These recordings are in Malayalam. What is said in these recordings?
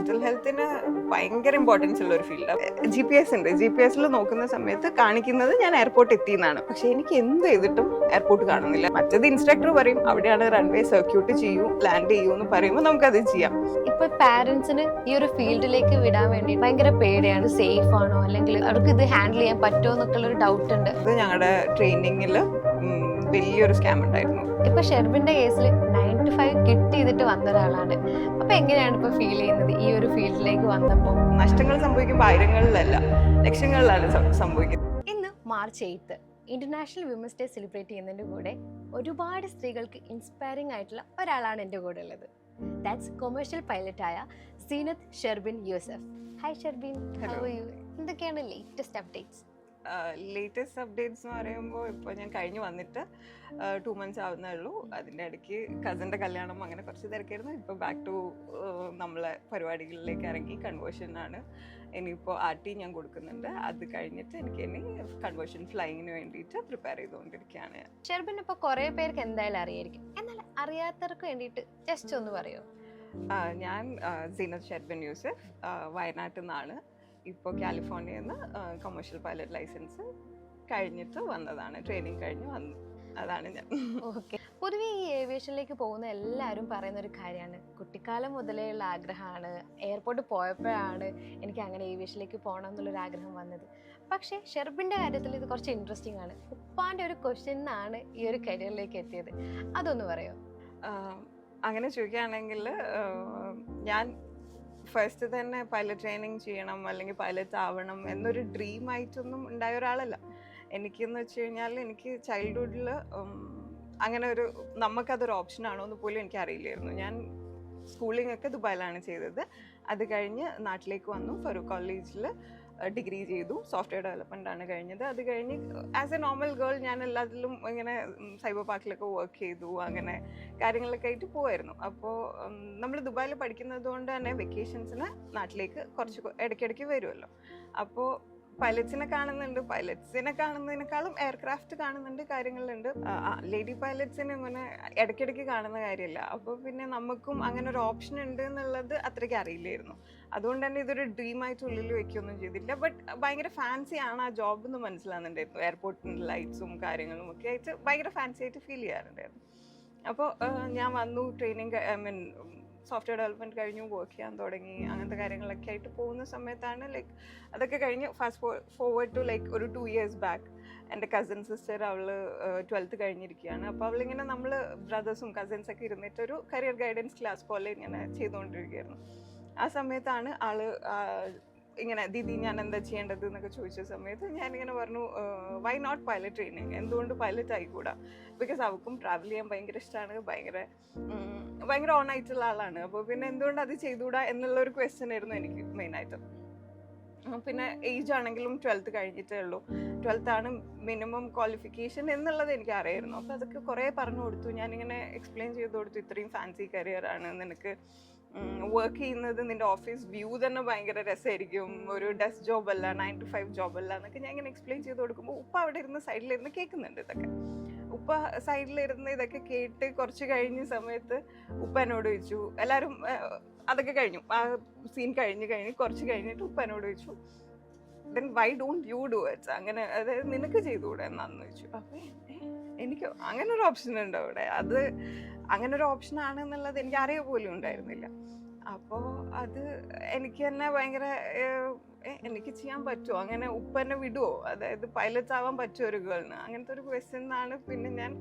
മെന്റൽ ഹെൽത്തിന് ഭയങ്കര ഇമ്പോർട്ടൻസ് ഉള്ള ഒരു ഫീൽഡാണ്. GPS ഉണ്ട്, GPS നോക്കുന്ന സമയത്ത് കാണിക്കുന്നത് ഞാൻ എയർപോർട്ട് എത്തിയെന്നാണ്. പക്ഷെ എനിക്ക് എന്ത് ചെയ്തിട്ടും എയർപോർട്ട് കാണുന്നില്ല. മറ്റേത് ഇൻസ്ട്രക്ടർ പറയും അവിടെയാണ് റൺവേ സർക്യൂട്ട് ചെയ്യൂ, ലാൻഡ് ചെയ്യൂ എന്ന് പറയുമ്പോൾ നമുക്കത് ചെയ്യാം. ഇപ്പൊ പാരന്റ്സിന് ഈ ഒരു ഫീൽഡിലേക്ക് വിടാൻ വേണ്ടി ഭയങ്കര പേടിയാണ്. സേഫ് ആണോ, അല്ലെങ്കിൽ അവർക്ക് ഇത് ഹാൻഡിൽ ചെയ്യാൻ പറ്റുമോ എന്നൊക്കെയുള്ള ഒരു ഡൗട്ട് ഉണ്ട്. ഇത് ഞങ്ങളുടെ ട്രെയിനിങ്ങിൽ വലിയൊരു സ്കാം ഉണ്ടായിരുന്നു. ഇപ്പൊ ഷെർബിന്റെ കേസിൽ 9 to 5 കിറ്റ് ചെയ്തിട്ട് വന്ന ഒരാളാണ്. അപ്പൊ എങ്ങനെയാണ് ഇപ്പൊ ഫീൽ ചെയ്യുന്നത് ഈ ഒരു ഫീൽഡിലേക്ക് വന്നപ്പോൾ? നഷ്ടങ്ങൾ സംഭവിക്കുമ്പോൾ ആയിരങ്ങളിലല്ല, ലക്ഷങ്ങളിലാണ് സംഭവിക്കുന്നത്. ഇന്ന് March 8 international women's day celebrate ചെയ്യുന്നതിന്റെ കൂടെ ഒരുപാട് സ്ത്രീകൾക്ക് ഇൻസ്പയറിംഗ് ആയിട്ടുള്ള ഒരാളാണ് എൻ്റെ കൂടെ ഉള്ളത്. ദാറ്റ്സ് കൊമേഴ്ഷ്യൽ പൈലറ്റായ Zeenath Sherbin Yusuf. Hi Sherbin, how are you? എന്തൊക്കെയാണ് ലേറ്റസ്റ്റ് അപ്ഡേറ്റ്സ്? ലേറ്റസ്റ്റ് അപ്ഡേറ്റ്സ് എന്ന് പറയുമ്പോൾ ഇപ്പോൾ ഞാൻ കഴിഞ്ഞ് വന്നിട്ട് 2 months ആവുന്നേ ഉള്ളൂ. അതിൻ്റെ ഇടയ്ക്ക് കസിൻ്റെ കല്യാണം, അങ്ങനെ കുറച്ച് തിരക്കായിരുന്നു. ഇപ്പോൾ ബാക്ക് ടു നമ്മളെ പരിപാടികളിലേക്ക് ഇറങ്ങി. കൺവേർഷനാണ്. ഇനിയിപ്പോൾ RT ഞാൻ കൊടുക്കുന്നുണ്ട്. അത് കഴിഞ്ഞിട്ട് എനിക്ക് ഇനി കൺവേർഷൻ ഫ്ലൈയിങ്ങിന് വേണ്ടിയിട്ട് പ്രിപ്പയർ ചെയ്തുകൊണ്ടിരിക്കുകയാണ്. ഷെർബിൻ ഇപ്പോൾ കുറേ പേർക്ക് എന്തായാലും അറിയായിരിക്കും, എന്നാൽ അറിയാത്തവർക്ക് വേണ്ടിയിട്ട് ജസ്റ്റ് ഒന്ന് പറയുമോ? ഞാൻ സീനത്ത് ഷെർബിൻ യൂസഫ്, വയനാട്ടിൽ നിന്നാണ്. ഇപ്പോൾ കാലിഫോർണിയയിൽ നിന്ന് കൊമേഴ്ഷ്യൽ പൈലറ്റ് ലൈസൻസ് കഴിഞ്ഞിട്ട് വന്നതാണ്. ട്രെയിനിങ് കഴിഞ്ഞ് വന്നു. അതാണ് ഞാൻ. ഓക്കെ. പൊതുവെ ഈ ഏവിയേഷനിലേക്ക് പോകുന്ന എല്ലാവരും പറയുന്ന ഒരു കാര്യമാണ്, കുട്ടിക്കാലം മുതലേ ഉള്ള ആഗ്രഹമാണ്. എയർപോർട്ട് പോയപ്പോഴാണ് എനിക്ക് അങ്ങനെ ഏവിയേഷനിലേക്ക് പോകണം എന്നുള്ളൊരു ആഗ്രഹം വന്നത്. പക്ഷേ ഷെർബിൻ്റെ കാര്യത്തിൽ ഇത് കുറച്ച് ഇൻട്രസ്റ്റിംഗ് ആണ്. ഉപ്പാൻ്റെ ഒരു ക്വസ്റ്റ്യൻ നിന്നാണ് ഈ ഒരു കരിയറിലേക്ക് എത്തിയത്. അതൊന്ന് പറയോ? അങ്ങനെ ചോദിക്കുകയാണെങ്കിൽ ഞാൻ ഫസ്റ്റ് തന്നെ പൈലറ്റ് ട്രെയിനിങ് ചെയ്യണം അല്ലെങ്കിൽ പൈലറ്റ് ആവണം എന്നൊരു ഡ്രീം ആയിട്ടൊന്നും ഉണ്ടായ ഒരാളല്ല. എനിക്കെന്ന് വെച്ച് കഴിഞ്ഞാൽ എനിക്ക് ചൈൽഡ്ഹുഡിൽ അങ്ങനെ ഒരു നമുക്കതൊരു ഓപ്ഷനാണോ എന്ന് പോലും എനിക്ക് അറിയില്ലായിരുന്നു. ഞാൻ സ്കൂളിംഗ് ഒക്കെ ദുബായിലാണ് ചെയ്തത്. അത് കഴിഞ്ഞ് നാട്ടിലേക്ക് വന്നു. ഫറൂഖ് കോളേജിൽ ഡിഗ്രി ചെയ്തു. സോഫ്റ്റ്വെയർ ഡെവലപ്മെൻ്റ് ആണ് കഴിഞ്ഞത്. അത് കഴിഞ്ഞ് ആസ് എ നോർമൽ ഗേൾ ഞാൻ എല്ലാത്തിലും ഇങ്ങനെ സൈബർ പാർക്കിലൊക്കെ വർക്ക് ചെയ്തു. അങ്ങനെ കാര്യങ്ങളൊക്കെ ആയിട്ട് പോവായിരുന്നു. അപ്പോൾ നമ്മൾ ദുബായിൽ പഠിക്കുന്നത് കൊണ്ട് തന്നെ വെക്കേഷൻസിന് നാട്ടിലേക്ക് കുറച്ച് ഇടയ്ക്കിടയ്ക്ക് വരുമല്ലോ. അപ്പോൾ പൈലറ്റ്സിനെ കാണുന്നുണ്ട്. പൈലറ്റ്സിനെ കാണുന്നതിനേക്കാളും എയർക്രാഫ്റ്റ് കാണുന്നുണ്ട്, കാര്യങ്ങളുണ്ട്. ലേഡി പൈലറ്റ്സിനെ അങ്ങനെ ഇടയ്ക്കിടയ്ക്ക് കാണുന്ന കാര്യമില്ല. അപ്പോൾ പിന്നെ നമുക്കും അങ്ങനെ ഒരു ഓപ്ഷൻ ഉണ്ട് എന്നുള്ളത് അത്രയ്ക്ക് അറിയില്ലായിരുന്നു. അതുകൊണ്ട് തന്നെ ഇതൊരു ഡ്രീമായിട്ട് ഉള്ളിൽ വെക്കുകയൊന്നും ചെയ്തില്ല. ബട്ട് ഭയങ്കര ഫാൻസി ആണ് ആ ജോബ് എന്ന് മനസ്സിലാകുന്നുണ്ടായിരുന്നു. എയർപോർട്ടിൻ്റെ ലൈറ്റ്സും കാര്യങ്ങളും ഒക്കെ ആയിട്ട് ഭയങ്കര ഫാൻസി ആയിട്ട് ഫീൽ ചെയ്യാറുണ്ടായിരുന്നു. അപ്പോൾ ഞാൻ വന്നു. ട്രെയിനിങ് സോഫ്റ്റ്വെയർ ഡെവലപ്മെൻറ്റ് കഴിഞ്ഞു, വർക്ക് ചെയ്യാൻ തുടങ്ങി. അങ്ങനത്തെ കാര്യങ്ങളൊക്കെ ആയിട്ട് പോകുന്ന സമയത്താണ് ലൈക്ക് അതൊക്കെ കഴിഞ്ഞ് ഫാസ്റ്റ് ഫോർവേഡ് ടു ലൈക്ക് ഒരു 2 years ബാക്ക് എൻ്റെ കസിൻ സിസ്റ്റർ അവൾ 12th കഴിഞ്ഞിരിക്കുകയാണ്. അപ്പോൾ അവളിങ്ങനെ നമ്മൾ ബ്രദേഴ്സും കസിൻസൊക്കെ ഇരുന്നിട്ടൊരു കരിയർ ഗൈഡൻസ് ക്ലാസ് പോലെ ഇങ്ങനെ ചെയ്തുകൊണ്ടിരിക്കുകയായിരുന്നു. ആ സമയത്താണ് ആള് ഇങ്ങനെ ദീദി ഞാൻ എന്താ ചെയ്യേണ്ടത് എന്നൊക്കെ ചോദിച്ച സമയത്ത് ഞാനിങ്ങനെ പറഞ്ഞു വൈ നോട്ട് പൈലറ്റ് ട്രെയിനിങ്, എന്തുകൊണ്ട് പൈലറ്റ് ആയിക്കൂടാ? ബിക്കോസ് അവൾക്കും ട്രാവൽ ചെയ്യാൻ ഭയങ്കര ഇഷ്ടമാണ്, ഭയങ്കര ഓൺ ആയിട്ടുള്ള ആളാണ്. അപ്പോൾ പിന്നെ എന്തുകൊണ്ട് അത് ചെയ്തുകൂടാ എന്നുള്ളൊരു ക്വസ്റ്റ്യൻ ആയിരുന്നു എനിക്ക് മെയിനായിട്ട്. പിന്നെ ഏജ് ആണെങ്കിലും 12th കഴിഞ്ഞിട്ടേ ഉള്ളൂ. 12th ആണ് മിനിമം ക്വാളിഫിക്കേഷൻ എന്നുള്ളത് എനിക്ക് അറിയായിരുന്നു. അപ്പോൾ അതൊക്കെ കുറേ പറഞ്ഞു കൊടുത്തു. ഞാനിങ്ങനെ എക്സ്പ്ലെയിൻ ചെയ്ത് കൊടുത്തു, ഇത്രയും ഫാൻസി കരിയറാണ്, നിനക്ക് വർക്ക് ചെയ്യുന്നത് നിൻ്റെ ഓഫീസ് വ്യൂ തന്നെ ഭയങ്കര രസമായിരിക്കും, ഒരു ഡെസ്ക് ജോബ് അല്ല, 9 to 5 ജോബ് അല്ല എന്നൊക്കെ ഞാൻ ഇങ്ങനെ എക്സ്പ്ലെയിൻ ചെയ്ത് കൊടുക്കുമ്പോൾ ഉപ്പ അവിടെ ഇരുന്ന് സൈഡിലിരുന്ന് കേൾക്കുന്നുണ്ട് ഇതൊക്കെ. ഉപ്പ സൈഡിലിരുന്ന് ഇതൊക്കെ കേട്ട് കുറച്ച് കഴിഞ്ഞ സമയത്ത് ഉപ്പ എന്നോട് ചോദിച്ചു, എല്ലാവരും അതൊക്കെ കഴിഞ്ഞു, ആ സീൻ കഴിഞ്ഞ് കുറച്ച് കഴിഞ്ഞിട്ട് ഉപ്പ എന്നോട് ചോദിച്ചു, then why don't you do it, അങ്ങനെ അതായത് നിനക്ക് ചെയ്തുകൂടെ എന്നാന്ന് ചോദിച്ചു. അപ്പോൾ എനിക്ക് അങ്ങനെ ഒരു ഓപ്ഷൻ ഉണ്ട് അവിടെ, അത് അങ്ങനെ ഒരു ഓപ്ഷൻ ആണെന്നുള്ളത് എനിക്ക് അറിയുക പോലും ഉണ്ടായിരുന്നില്ല. അപ്പോൾ അത് എനിക്ക് തന്നെ ഭയങ്കര എനിക്ക് ചെയ്യാൻ പറ്റുമോ, അങ്ങനെ ഉപ്പ എന്നെ വിടുമോ, അതായത് പൈലറ്റ് ആവാൻ പറ്റുമോ ഒരു ഗേളിന്, അങ്ങനത്തെ ഒരു ക്വസ്റ്റ്യനാണ് പിന്നെ ഞാൻ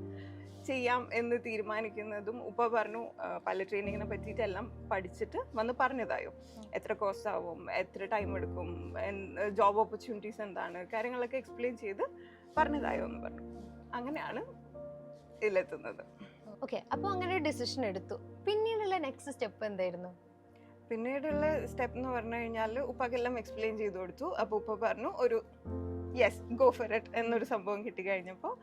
ചെയ്യാം എന്ന് തീരുമാനിക്കുന്നതും. ഉപ്പ പറഞ്ഞു പൈലറ്റ് ട്രെയിനിങ്ങിനെ പറ്റിയിട്ട് എല്ലാം പഠിച്ചിട്ട് വന്ന് പറഞ്ഞതായോ, എത്ര കോസ്റ്റ് ആവും, എത്ര ടൈം എടുക്കും, ജോബ് ഓപ്പർച്യൂണിറ്റീസ് എന്താണ്, കാര്യങ്ങളൊക്കെ എക്സ്പ്ലെയിൻ ചെയ്ത് പറഞ്ഞതായോ എന്ന് പറഞ്ഞു. അങ്ങനെയാണ് ഇതിലെത്തുന്നത്. ഓക്കെ. അപ്പോൾ അങ്ങനെ ഒരു ഡിസിഷൻ എടുത്തു. പിന്നീടുള്ള നെക്സ്റ്റ് സ്റ്റെപ്പ് എന്തായിരുന്നു? പിന്നീടുള്ള സ്റ്റെപ്പ് എന്ന് പറഞ്ഞു കഴിഞ്ഞാൽ ഉപ്പക്കെല്ലാം എക്സ്പ്ലെയിൻ ചെയ്ത് കൊടുത്തു. അപ്പോൾ ഉപ്പ പറഞ്ഞു ഒരു യെസ് ഗോ ഫോർ ഇറ്റ് എന്നൊരു സംഭവം കിട്ടിക്കഴിഞ്ഞപ്പോൾ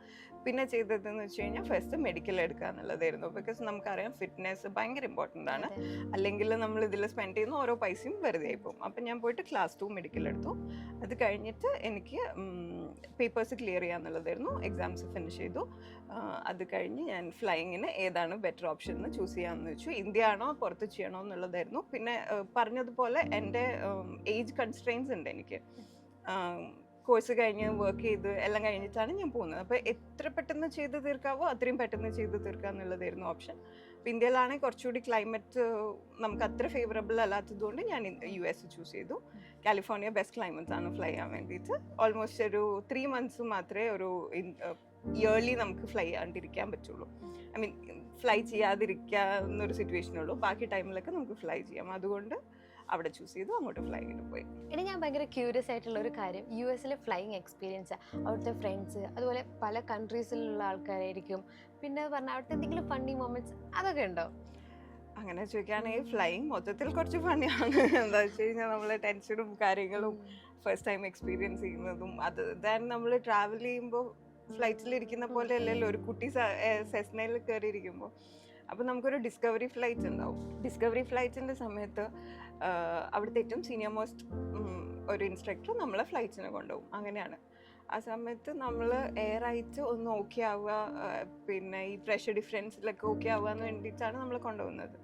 പിന്നെ ചെയ്തതെന്ന് വെച്ച് കഴിഞ്ഞാൽ ഫസ്റ്റ് മെഡിക്കൽ എടുക്കുക എന്നുള്ളതായിരുന്നു. ബിക്കോസ് നമുക്കറിയാം ഫിറ്റ്നസ് ഭയങ്കര ഇമ്പോർട്ടൻ്റ് ആണ്. അല്ലെങ്കിൽ നമ്മൾ ഇതിൽ സ്പെൻഡ് ചെയ്യുന്ന ഓരോ പൈസയും വെറുതെ ആയിപ്പോവും. അപ്പം ഞാൻ പോയിട്ട് ക്ലാസ് 2 മെഡിക്കൽ എടുത്തു. അത് കഴിഞ്ഞിട്ട് എനിക്ക് പേപ്പേഴ്സ് ക്ലിയർ ചെയ്യാന്നുള്ളതായിരുന്നു. എക്സാംസ് ഫിനിഷ് ചെയ്തു. അത് കഴിഞ്ഞ് ഞാൻ ഫ്ലൈയിങ്ങിന് ഏതാണ് ബെറ്റർ ഓപ്ഷൻ എന്ന് ചൂസ് ചെയ്യാമെന്ന് വെച്ചു. ഇന്ത്യ ആണോ പുറത്ത് ചെയ്യണോ എന്നുള്ളതായിരുന്നു. പിന്നെ പറഞ്ഞതുപോലെ എൻ്റെ ഏജ് കൺസ്ട്രെയിൻസ് ഉണ്ട് എനിക്ക്. കോഴ്സ് കഴിഞ്ഞ് വർക്ക് ചെയ്ത് എല്ലാം കഴിഞ്ഞിട്ടാണ് ഞാൻ പോകുന്നത്. അപ്പോൾ എത്ര പെട്ടെന്ന് ചെയ്ത് തീർക്കാവോ അത്രയും പെട്ടെന്ന് ചെയ്ത് തീർക്കുക എന്നുള്ളതായിരുന്നു ഓപ്ഷൻ. അപ്പോൾ ഇന്ത്യയിലാണെങ്കിൽ കുറച്ചുകൂടി ക്ലൈമറ്റ് നമുക്ക് അത്ര ഫേവറബിൾ അല്ലാത്തതുകൊണ്ട് ഞാൻ US ചൂസ് ചെയ്തു. കാലിഫോർണിയ ബെസ്റ്റ് ക്ലൈമറ്റ് ആണ് ഫ്ലൈ ചെയ്യാൻ വേണ്ടിയിട്ട്. ഓൾമോസ്റ്റ് ഒരു 3 months മാത്രമേ ഒരു ഇയർലി നമുക്ക് ഫ്ലൈ ചെയ്യാണ്ടിരിക്കാൻ പറ്റുള്ളൂ. ഐ മീൻ ഫ്ലൈ ചെയ്യാതിരിക്കാവുന്നൊരു സിറ്റുവേഷനുള്ളൂ. ബാക്കി ടൈമിലൊക്കെ നമുക്ക് ഫ്ലൈ ചെയ്യാം. അതുകൊണ്ട് അവിടെ ചൂസ് ചെയ്തു, അങ്ങോട്ട് ഫ്ലൈങ്ങിന് പോയി. ഇനി ഞാൻ ഭയങ്കര ക്യൂരിയസ് ആയിട്ടുള്ള ഒരു കാര്യം, US ഫ്ലൈയിങ് എക്സ്പീരിയൻസ്, അവിടുത്തെ ഫ്രണ്ട്സ്, അതുപോലെ പല കൺട്രീസിലുള്ള ആൾക്കാരായിരിക്കും, പിന്നെ പറഞ്ഞാൽ അവിടുത്തെ എന്തെങ്കിലും ഫണ്ണി മൊമെന്റ്സ് അതൊക്കെ ഉണ്ടോ? അങ്ങനെ ചോദിക്കുകയാണെങ്കിൽ ഫ്ലൈയിങ് മൊത്തത്തിൽ കുറച്ച് ഫണ്ണിയാണ്. എന്താ വെച്ച് കഴിഞ്ഞാൽ നമ്മളെ ടെൻഷനും കാര്യങ്ങളും ഫസ്റ്റ് ടൈം എക്സ്പീരിയൻസ് ചെയ്യുന്നതും അത് ദാൻ നമ്മൾ ട്രാവൽ ചെയ്യുമ്പോൾ ഫ്ലൈറ്റിലിരിക്കുന്ന പോലെ അല്ലല്ലോ ഒരു കുട്ടി സെസ്നയിൽ കയറിയിരിക്കുമ്പോൾ. അപ്പോൾ നമുക്കൊരു ഡിസ്കവറി ഫ്ലൈറ്റ് ഉണ്ടാവും. ഡിസ്കവറി ഫ്ലൈറ്റിൻ്റെ സമയത്ത് അവിടുത്തെ ഏറ്റവും സീനിയർ മോസ്റ്റ് ഒരു ഇൻസ്ട്രക്ടർ നമ്മളെ ഫ്ലൈറ്റ്സിന് കൊണ്ടുപോകും. അങ്ങനെയാണ്. ആ സമയത്ത് നമ്മൾ എയർ ആയിട്ട് ഒന്ന് ഓക്കെ ആവുക, പിന്നെ ഈ പ്രഷർ ഡിഫറൻസിലൊക്കെ ഓക്കെ ആവുക എന്ന് വേണ്ടിയിട്ടാണ് നമ്മൾ കൊണ്ടുപോകുന്നത്.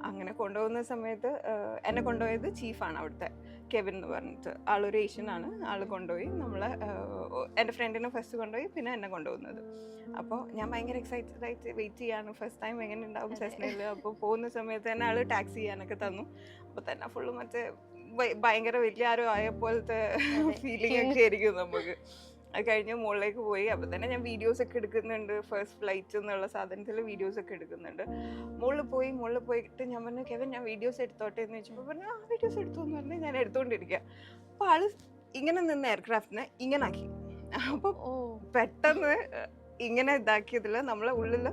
അങ്ങനെ കൊണ്ടുപോകുന്ന സമയത്ത് എന്നെ കൊണ്ടുപോയത് ചീഫാണ് അവിടുത്തെ, കെവിൻ എന്ന് പറഞ്ഞിട്ട്. ആളൊരു ഏഷ്യനാണ്. ആൾ കൊണ്ടുപോയി നമ്മളെ, എൻ്റെ ഫ്രണ്ടിനെ ഫസ്റ്റ് കൊണ്ടുപോയി, പിന്നെ എന്നെ കൊണ്ടുപോകുന്നത്. അപ്പോൾ ഞാൻ ഭയങ്കര എക്സൈറ്റഡ് ആയിട്ട് വെയിറ്റ് ചെയ്യാണ്, ഫസ്റ്റ് ടൈം എങ്ങനെ ഉണ്ടാവും സെസ്നയിൽ. അപ്പോൾ പോകുന്ന സമയത്ത് തന്നെ ആൾ ടാക്സി ചെയ്യാനൊക്കെ തന്നു. അപ്പോൾ തന്നെ ഫുള്ള് മറ്റേ ഭയങ്കര വലിയ ആരോ ആയ പോലത്തെ ഫീലിംഗ് ഒക്കെ ആയിരിക്കും നമുക്ക്. അത് കഴിഞ്ഞ് മുകളിലേക്ക് പോയി. അപ്പോൾ തന്നെ ഞാൻ വീഡിയോസ് ഒക്കെ എടുക്കുന്നുണ്ട്. ഫസ്റ്റ് ഫ്ലൈറ്റ് എന്നുള്ള സാധനത്തിൽ വീഡിയോസ് ഒക്കെ എടുക്കുന്നുണ്ട്. മുകളിൽ പോയിട്ട് ഞാൻ പറഞ്ഞു, കെവിൻ ഞാൻ വീഡിയോസ് എടുത്തോട്ടെ എന്ന് വെച്ചപ്പോൾ പറഞ്ഞു, ആ വീഡിയോസ് എടുത്തു എന്ന് പറഞ്ഞ് ഞാൻ എടുത്തുകൊണ്ടിരിക്കുക. അപ്പോൾ ആള് ഇങ്ങനെ നിന്ന് എയർക്രാഫ്റ്റിനെ ഇങ്ങനെ ആക്കി. അപ്പോൾ പെട്ടെന്ന് ഇങ്ങനെ ഇതാക്കിയതിൽ നമ്മളെ ഉള്ളിൽ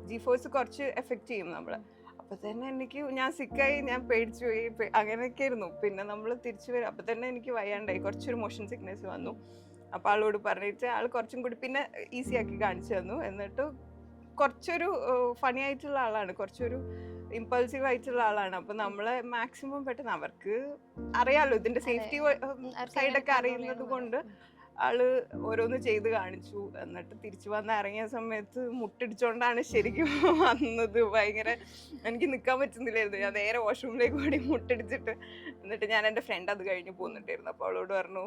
G-ഫോഴ്സ് കുറച്ച് എഫക്റ്റ് ചെയ്യും നമ്മളെ. അപ്പോൾ തന്നെ ഞാൻ സിക്കായി, ഞാൻ പേടിച്ചു പോയി. അങ്ങനെയൊക്കെ ആയിരുന്നു. പിന്നെ നമ്മൾ തിരിച്ചു വരും. അപ്പോൾ തന്നെ എനിക്ക് വയ്യാണ്ടായി, കുറച്ചൊരു മോഷൻ സിക്നെസ് വന്നു. അപ്പോൾ ആളോട് പറഞ്ഞിട്ട് ആൾ കുറച്ചും കൂടി പിന്നെ ഈസി ആക്കി കാണിച്ചു തന്നു. എന്നിട്ട് കുറച്ചൊരു ഫണി ആയിട്ടുള്ള ആളാണ്, കുറച്ചൊരു ഇമ്പൾസീവ് ആയിട്ടുള്ള ആളാണ്. അപ്പോൾ നമ്മളെ മാക്സിമം പെട്ടെന്ന്, അവർക്ക് അറിയാലോ ഇതിൻ്റെ സേഫ്റ്റി സൈഡൊക്കെ അറിയുന്നത് കൊണ്ട് ആള് ഓരോന്ന് ചെയ്ത് കാണിച്ചു. എന്നിട്ട് തിരിച്ചു വന്ന് ഇറങ്ങിയ സമയത്ത് മുട്ടിടിച്ചോണ്ടാണ് ശരിക്കും വന്നത്. ഭയങ്കര എനിക്ക് നിൽക്കാൻ പറ്റുന്നില്ലായിരുന്നു. ഞാൻ നേരെ വാഷ്റൂമിലേക്ക് ഓടി മുട്ടിടിച്ചിട്ട്. എന്നിട്ട് ഞാൻ എൻ്റെ ഫ്രണ്ട് അത് കഴിഞ്ഞ് പോന്നിട്ടായിരുന്നു. അപ്പോൾ അവളോട് പറഞ്ഞു,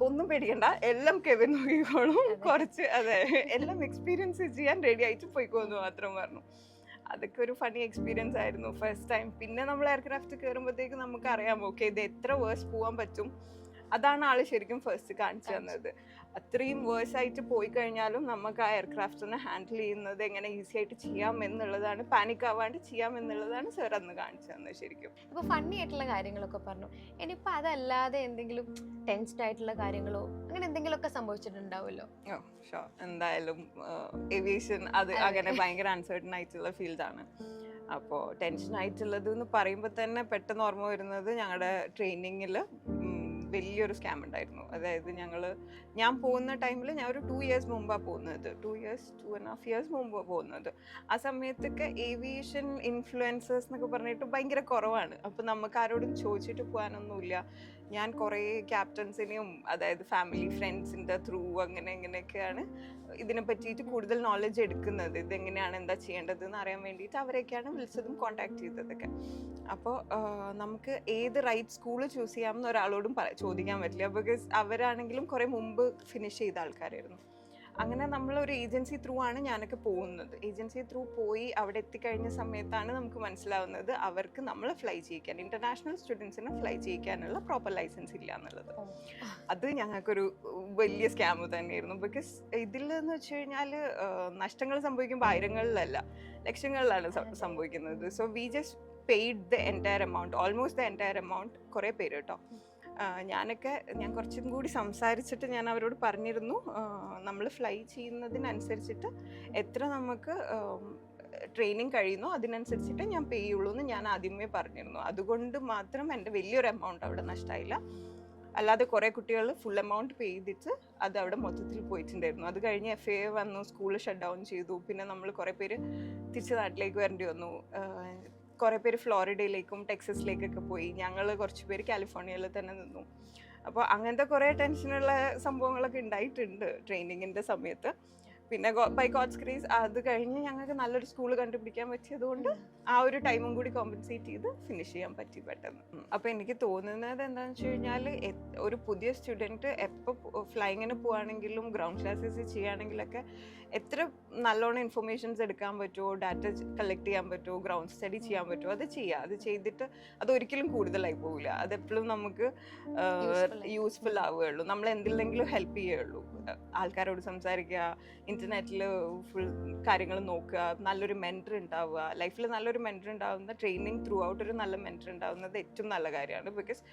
ഒന്നും പേടിക്കണ്ട, എല്ലാം കെവിൻ നോക്കിക്കോളും, കുറച്ച് അതെ എല്ലാം എക്സ്പീരിയൻസ് ചെയ്യാൻ റെഡി ആയിട്ട് പോയിക്കോന്ന് മാത്രം പറഞ്ഞു. അതൊക്കെ ഒരു ഫണി എക്സ്പീരിയൻസ് ആയിരുന്നു ഫസ്റ്റ് ടൈം. പിന്നെ നമ്മൾ എയർക്രാഫ്റ്റ് കയറുമ്പോഴത്തേക്ക് നമുക്ക് അറിയാം, ഓക്കെ ഇത് എത്ര വേഴ്സ് പോകാൻ പറ്റും. അതാണ് ആള് ശരിക്കും ഫസ്റ്റ് കാണിച്ചു തന്നത്. അത്രയും വേഴ്സ് ആയിട്ട് പോയി കഴിഞ്ഞാലും നമുക്ക് ആ എയർക്രാഫ്റ്റിനെ ഹാൻഡിൽ ചെയ്യുന്നത് എങ്ങനെ ഈസി ആയിട്ട് ചെയ്യാം എന്നുള്ളതാണ്, പാനിക് ആവാണ്ട് ചെയ്യാം എന്നുള്ളതാണ് സർ അന്ന് കാണിച്ചു തന്നത് ശരിക്കും. ഇപ്പോൾ ഫണ്ണി ആയിട്ടുള്ള കാര്യങ്ങളൊക്കെ പറഞ്ഞു. ഇനിയിപ്പോൾ അതല്ലാതെ എന്തെങ്കിലും ടെൻസ്ഡ് ആയിട്ടുള്ള കാര്യങ്ങളോ അങ്ങനെ എന്തെങ്കിലുമൊക്കെ സംഭവിച്ചിട്ടുണ്ടാവുമല്ലോ? ഓ ഷോ, എന്തായാലും ഏവിയേഷൻ അത് അങ്ങനെ ഭയങ്കര അൺസർട്ടൺ ആയിട്ടുള്ള ഫീൽഡാണ്. അപ്പോൾ ടെൻഷൻ ആയിട്ടുള്ളത് എന്ന് പറയുമ്പോൾ തന്നെ പെട്ടെന്ന് ഓർമ്മ വരുന്നത് ഞങ്ങളുടെ ട്രെയിനിങ്ങിൽ വലിയൊരു സ്കാം ഉണ്ടായിരുന്നു. അതായത് ഞാൻ പോകുന്ന ടൈമിൽ ഞാൻ ഒരു 2 years മുമ്പാണ് പോകുന്നത്, 2.5 years മുമ്പ് പോകുന്നത്. ആ സമയത്തൊക്കെ ഏവിയേഷൻ ഇൻഫ്ലുവൻസേഴ്സ് എന്നൊക്കെ പറഞ്ഞിട്ട് ഭയങ്കര കുറവാണ്. അപ്പോൾ നമുക്ക് ആരോടും ചോദിച്ചിട്ട് പോകാനൊന്നുമില്ല. ഞാൻ കുറേ ക്യാപ്റ്റൻസിനെയും, അതായത് ഫാമിലി ഫ്രണ്ട്സിൻ്റെ ത്രൂ അങ്ങനെയൊക്കെയാണ് ഇതിനെ പറ്റിയിട്ട് കൂടുതൽ നോളജ് എടുക്കുന്നത്. ഇതെങ്ങനെയാണ് എന്താ ചെയ്യേണ്ടത് എന്ന് അറിയാൻ വേണ്ടിയിട്ട് അവരെയൊക്കെയാണ് വിളിച്ചതും കോൺടാക്ട് ചെയ്തതൊക്കെ. അപ്പോൾ നമുക്ക് ഏത് റൈറ്റ് സ്കൂൾ ചൂസ് ചെയ്യാമെന്ന് ഒരാളോടും ചോദിക്കാൻ പറ്റില്ല. ബിക്കോസ് അവരാണെങ്കിലും കുറേ മുമ്പ് ഫിനിഷ് ചെയ്ത ആൾക്കാരായിരുന്നു. അങ്ങനെ നമ്മളൊരു ഏജൻസി ത്രൂ ആണ് ഞാനൊക്കെ പോകുന്നത്. ഏജൻസി ത്രൂ പോയി അവിടെ എത്തിക്കഴിഞ്ഞ സമയത്താണ് നമുക്ക് മനസ്സിലാവുന്നത് അവർക്ക് നമ്മളെ ഫ്ലൈ ചെയ്യിക്കാൻ, ഇൻ്റർനാഷണൽ സ്റ്റുഡൻസിനെ ഫ്ലൈ ചെയ്യിക്കാനുള്ള പ്രോപ്പർ ലൈസൻസ് ഇല്ല എന്നുള്ളത്. അത് ഞങ്ങൾക്കൊരു വലിയ സ്കാം തന്നെയായിരുന്നു. ബിക്കോസ് ഇതിലെന്ന് വെച്ച് കഴിഞ്ഞാൽ നഷ്ടങ്ങൾ സംഭവിക്കുമ്പോൾ ആയിരങ്ങളിലല്ല ലക്ഷങ്ങളിലാണ് സംഭവിക്കുന്നത്. So we just paid the entire amount, almost the entire amount. കുറേ പേര് കേട്ടോ. ഞാൻ കുറച്ചും കൂടി സംസാരിച്ചിട്ട് ഞാൻ അവരോട് പറഞ്ഞിരുന്നു, നമ്മൾ ഫ്ലൈ ചെയ്യുന്നതിനനുസരിച്ചിട്ട് എത്ര നമുക്ക് ട്രെയിനിങ് കഴിയുന്നോ അതിനനുസരിച്ചിട്ട് ഞാൻ പേ ചെയ്യുള്ളൂ എന്ന് ഞാൻ ആദ്യമേ പറഞ്ഞിരുന്നു. അതുകൊണ്ട് മാത്രം എൻ്റെ വലിയൊരു എമൗണ്ട് അവിടെ നഷ്ടമായില്ല. അല്ലാതെ കുറേ കുട്ടികൾ ഫുൾ എമൗണ്ട് പേ ചെയ്തിട്ട് അത് അവിടെ മൊത്തത്തിൽ പോയിട്ടുണ്ടായിരുന്നു. അത് കഴിഞ്ഞ് FA വന്നു, സ്കൂൾ ഷട്ട് ഡൗൺ ചെയ്തു. പിന്നെ നമ്മൾ കുറേ പേര് തിരിച്ച് നാട്ടിലേക്ക് വരേണ്ടി വന്നു. കുറേ പേര് ഫ്ലോറിഡയിലേക്കും ടെക്സസിലേക്കൊക്കെ പോയി. ഞങ്ങൾ കുറച്ച് പേര് കാലിഫോർണിയയിൽ തന്നെ നിന്നു. അപ്പോൾ അങ്ങനത്തെ കുറേ ടെൻഷനുള്ള സംഭവങ്ങളൊക്കെ ഉണ്ടായിട്ടുണ്ട് ട്രെയിനിങ്ങിൻ്റെ സമയത്ത്. പിന്നെ ബൈ ഗോഡ്സ് ഗ്രേസ് അത് കഴിഞ്ഞ് ഞങ്ങൾക്ക് നല്ലൊരു സ്കൂൾ കണ്ടുപിടിക്കാൻ പറ്റിയതുകൊണ്ട് ആ ഒരു ടൈമും കൂടി കോമ്പൻസേറ്റ് ചെയ്ത് ഫിനിഷ് ചെയ്യാൻ പറ്റി പെട്ടെന്ന്. അപ്പോൾ എനിക്ക് തോന്നുന്നത് എന്താണെന്ന് വെച്ച് കഴിഞ്ഞാൽ ഒരു പുതിയ സ്റ്റുഡൻറ്റ് എപ്പോൾ ഫ്ലൈങ്ങിന് പോവുകയാണെങ്കിലും ഗ്രൗണ്ട് ക്ലാസ്സസ് ചെയ്യുകയാണെങ്കിലൊക്കെ എത്ര നല്ലോണം ഇൻഫർമേഷൻസ് എടുക്കാൻ പറ്റുമോ, ഡാറ്റ കളക്ട് ചെയ്യാൻ പറ്റുമോ, ഗ്രൗണ്ട് സ്റ്റഡി ചെയ്യാൻ പറ്റുമോ, അത് ചെയ്യുക. അത് ചെയ്തിട്ട് അതൊരിക്കലും കൂടുതലായി പോവില്ല. അതെപ്പോഴും നമുക്ക് യൂസ്ഫുൾ ആവുകയുള്ളൂ. നമ്മൾ എന്തിലെങ്കിലും ഹെൽപ്പ് ചെയ്യുകയുള്ളൂ. ആൾക്കാരോട് സംസാരിക്കുക, ഇൻ്റർനെറ്റിൽ ഫുൾ കാര്യങ്ങൾ നോക്കുക, നല്ലൊരു മെൻറ്റർ ഉണ്ടാവുക. ലൈഫിൽ നല്ലൊരു മെൻറ്റർ ഉണ്ടാവുന്ന ട്രെയിനിങ് ത്രൂ ഔട്ട് ഒരു നല്ല മെൻറ്റർ ഉണ്ടാവുന്നത് ഏറ്റവും നല്ല കാര്യമാണ്. ബിക്കോസ്